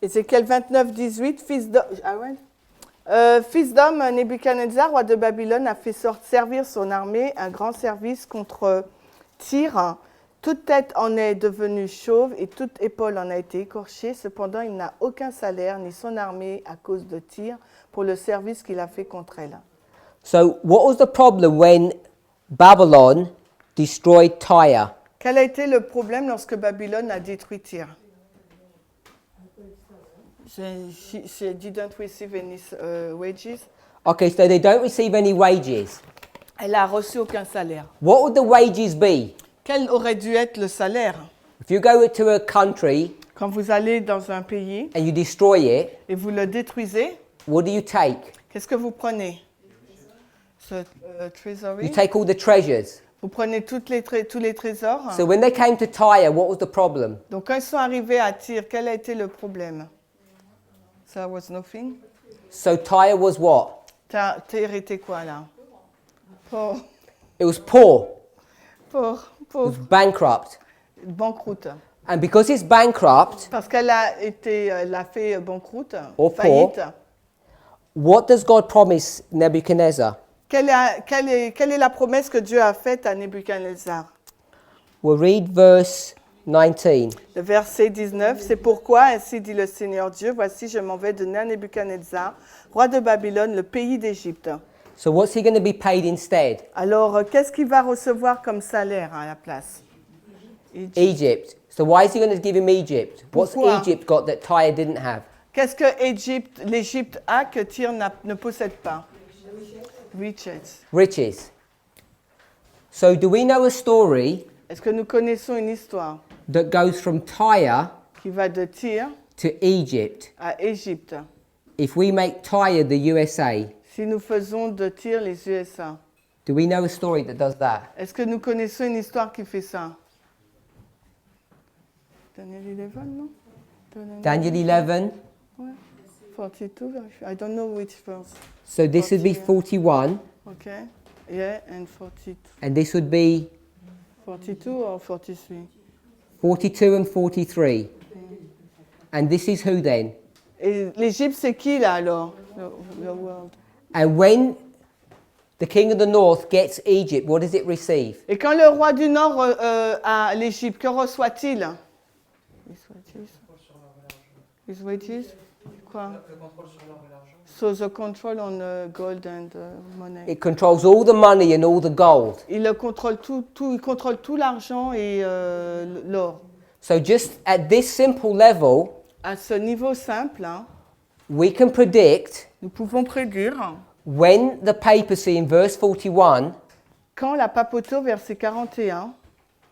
Ézéchiel 29, 18, fils d'homme, Nebuchadnezzar, roi de Babylone, a fait servir son armée un grand service contre Tyr. Toute tête en est devenue chauve et toute épaule en a été écorchée. Cependant, il n'a aucun salaire ni son armée à cause de Tyr pour le service qu'il a fait contre elle. So what was the problem when Babylon destroyed Tyre? Quel a été le problème lorsque Babylone a détruit Tyr? She didn't receive any wages. Okay, so they don't receive any wages. Elle a reçu aucun salaire. What would the wages be? Quel aurait dû être le salaire? If you go to a country Quand vous allez dans un pays and you destroy it, et vous le détruisez, what do you take? qu'est-ce que vous prenez? Treasury. You take all the treasures. Vous prenez tous les trésors. So when they came to Tyre, what was the problem? Donc quand ils sont arrivés à Tyr, quel a été le problème? There was nothing. So Tyre was what? Tyr était quoi là? Pauvre, It was poor. pauvre, It was pauvre, bankrupt. banqueroute. And because it's bankrupt, Parce qu'elle a fait banqueroute, Or faillite. what does God promise Nebuchadnezzar? Quelle est la promesse que Dieu a faite à Nebuchadnezzar? We'll read verse 19. Le verset 19, c'est pourquoi, ainsi dit le Seigneur Dieu, voici je m'en vais donner à Nebuchadnezzar, roi de Babylone, le pays d'Égypte. So what's he going to be paid instead? Alors, qu'est-ce qu'il va recevoir comme salaire à la place? Egypt. So why is he going to give him Egypt? What's Pourquoi? Egypt got that Tyre didn't have? Qu'est-ce que l'Égypte a que Tyr ne possède pas? Riches. Riches. So do we know a story Est-ce que nous connaissons une histoire that goes from Tyre qui va de Tyr to Egypt à Égypte? if we make Tyre the USA? Si nous faisons de Tyr les USA, Do we know a story that does that? est-ce que nous connaissons une histoire qui fait ça? Daniel 11, non? Daniel 11. Ouais. 42, I don't know which verse. So this would be 41, Okay, yeah, and 42. and this would be 42 or 43? 42 and 43. And this is who then? Et l'Égypte, c'est qui là alors? The world. And when the king of the north gets Egypt, what does it receive? Et quand le roi du Nord a l'Égypte, que reçoit-il? His wages. His wages? Quoi? Le contrôle sur l'or et l'argent. So the control on gold and money. It controls all the money and all the gold. Il contrôle il contrôle tout l'argent et l'or. So just at this simple level, À ce niveau simple, hein, we can predict nous pouvons prédire when the papacy in verse 41 quand la papauté au verset 41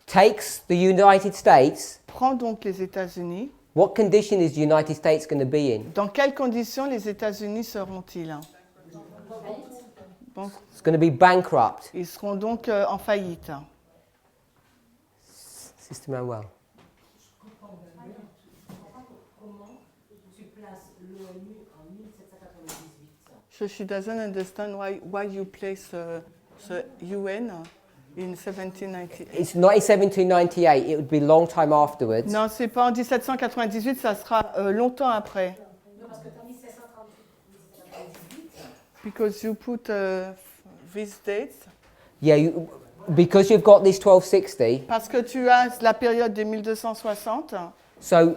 takes the United States, prend donc les États-Unis. what condition is the United States going to be in? Dans quelles conditions les États-Unis seront-ils? Donc, It's going to be bankrupt. ils seront donc en faillite. Sister Manuel. Comment tu places l'ONU en 1798? So she doesn't understand why you place the UN in 1798. It's not in 1798, it would be a long time afterwards. Non, c'est pas en 1798, ça sera longtemps après. Non, parce que tu as mis 1798. Because you put these dates. Yeah, because you've got this 1260, Parce que tu as la période des 1260, so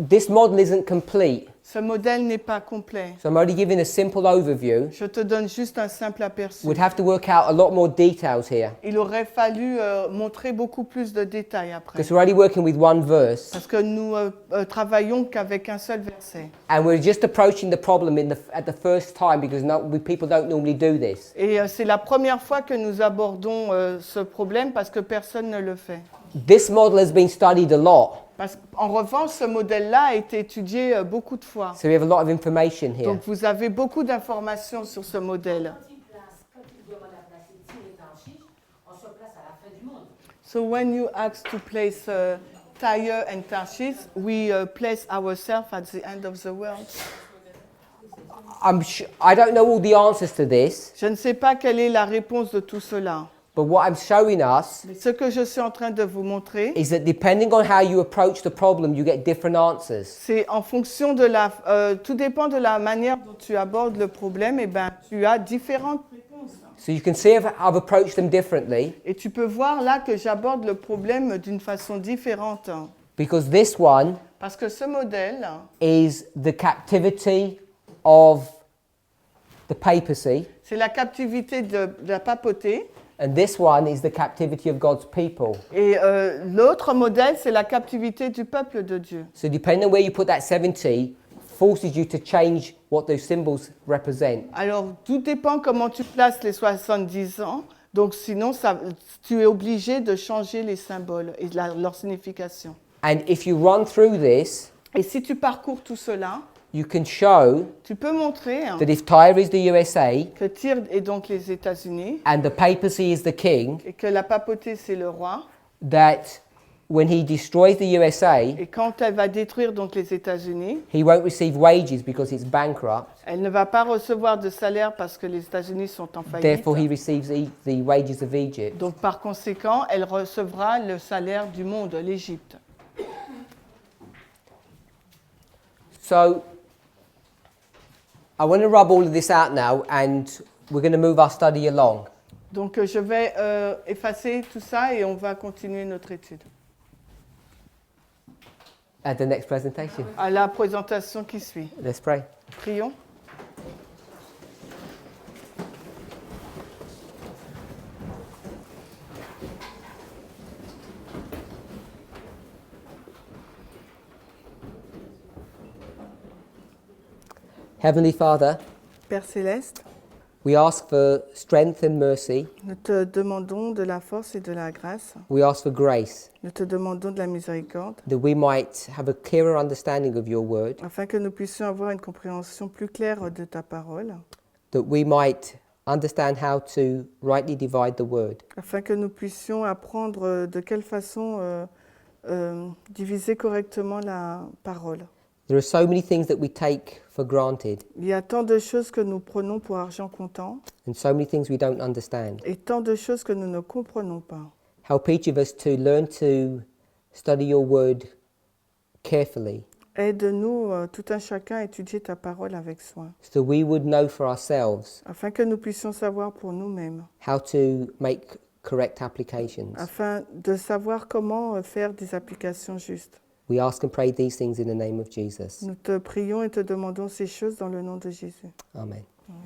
this model isn't complete. ce modèle n'est pas complet. So I'm only giving a simple overview. Je te donne juste un simple aperçu. We'd have to work out a lot more details here, Il aurait fallu montrer beaucoup plus de détails après. because we're only working with one verse, Parce que nous travaillons qu'avec un seul verset. and we're just approaching the problem at the first time, because people don't normally do this. Et c'est la première fois que nous abordons ce problème parce que personne ne le fait. This model has been studied a lot, Parce qu'en revanche, ce modèle-là a été étudié beaucoup de fois. so we have a lot of information here. Donc vous avez beaucoup d'informations sur ce modèle. Quand tu demandes à placer Tyr et Tarshish, on se place à la fin du monde. So when you ask to place Tyre and Tarshish, we place ourselves at the end of the world. I don't know all the answers to this, Je ne sais pas quelle est la réponse de tout cela. but what I'm showing us Mais ce que je suis en train de vous montrer, is that depending on how you approach the problem, you get different answers. c'est en fonction de tout dépend de la manière dont tu abordes le problème, et ben tu as différentes réponses. So you can see I've approached them differently, Et tu peux voir là que j'aborde le problème d'une façon différente. because this one Parce que ce modèle, is the captivity of the papacy, c'est la captivité de la papauté. and this one is the captivity of God's people. Et l'autre modèle, c'est la captivité du peuple de Dieu. So depending on where you put that 70, forces you to change what those symbols represent. Alors, tout dépend comment tu places les 70 ans. Donc, sinon, tu es obligé de changer les symboles et leur signification. And if you run through this, Et si tu parcours tout cela, you can show tu peux montrer that if Tyre is the USA que Tyr est donc les États-Unis and the papacy is the king, et que la papauté, c'est le roi. that when he destroys the USA, Et quand elle va détruire donc les États-Unis, he won't receive wages because it's bankrupt. elle ne va pas recevoir de salaire parce que les États-Unis sont en faillite. Therefore, he receives the wages of Egypt. Donc, par conséquent, elle recevra le salaire du monde, l'Égypte. So, I want to rub all of this out now, and we're going to move our study along. Donc, je vais effacer tout ça et on va continuer notre étude. At the next presentation. À la présentation qui suit. Let's pray. Prions. Heavenly Father, Père Céleste, we ask for strength and mercy. nous te demandons de la force et de la grâce. We ask for grace, Nous te demandons de la miséricorde, that we might have a clearer understanding of your word, afin que nous puissions avoir une compréhension plus claire de ta parole, that we might understand how to rightly divide the word, afin que nous puissions apprendre de quelle façon diviser correctement la parole. There are so many things that we take for granted, Il y a tant de choses que nous prenons pour argent comptant and so many things we don't understand. et tant de choses que nous ne comprenons pas. Help each of us to learn to study your word carefully, Aide-nous, tout un chacun, à étudier ta parole avec soin, so we would know for ourselves afin que nous puissions savoir pour nous-mêmes, how to make correct applications. afin de savoir comment faire des applications justes. We ask and pray these things in the name of Jesus. Nous te prions et te demandons ces choses dans le nom de Jésus. Amen. Amen.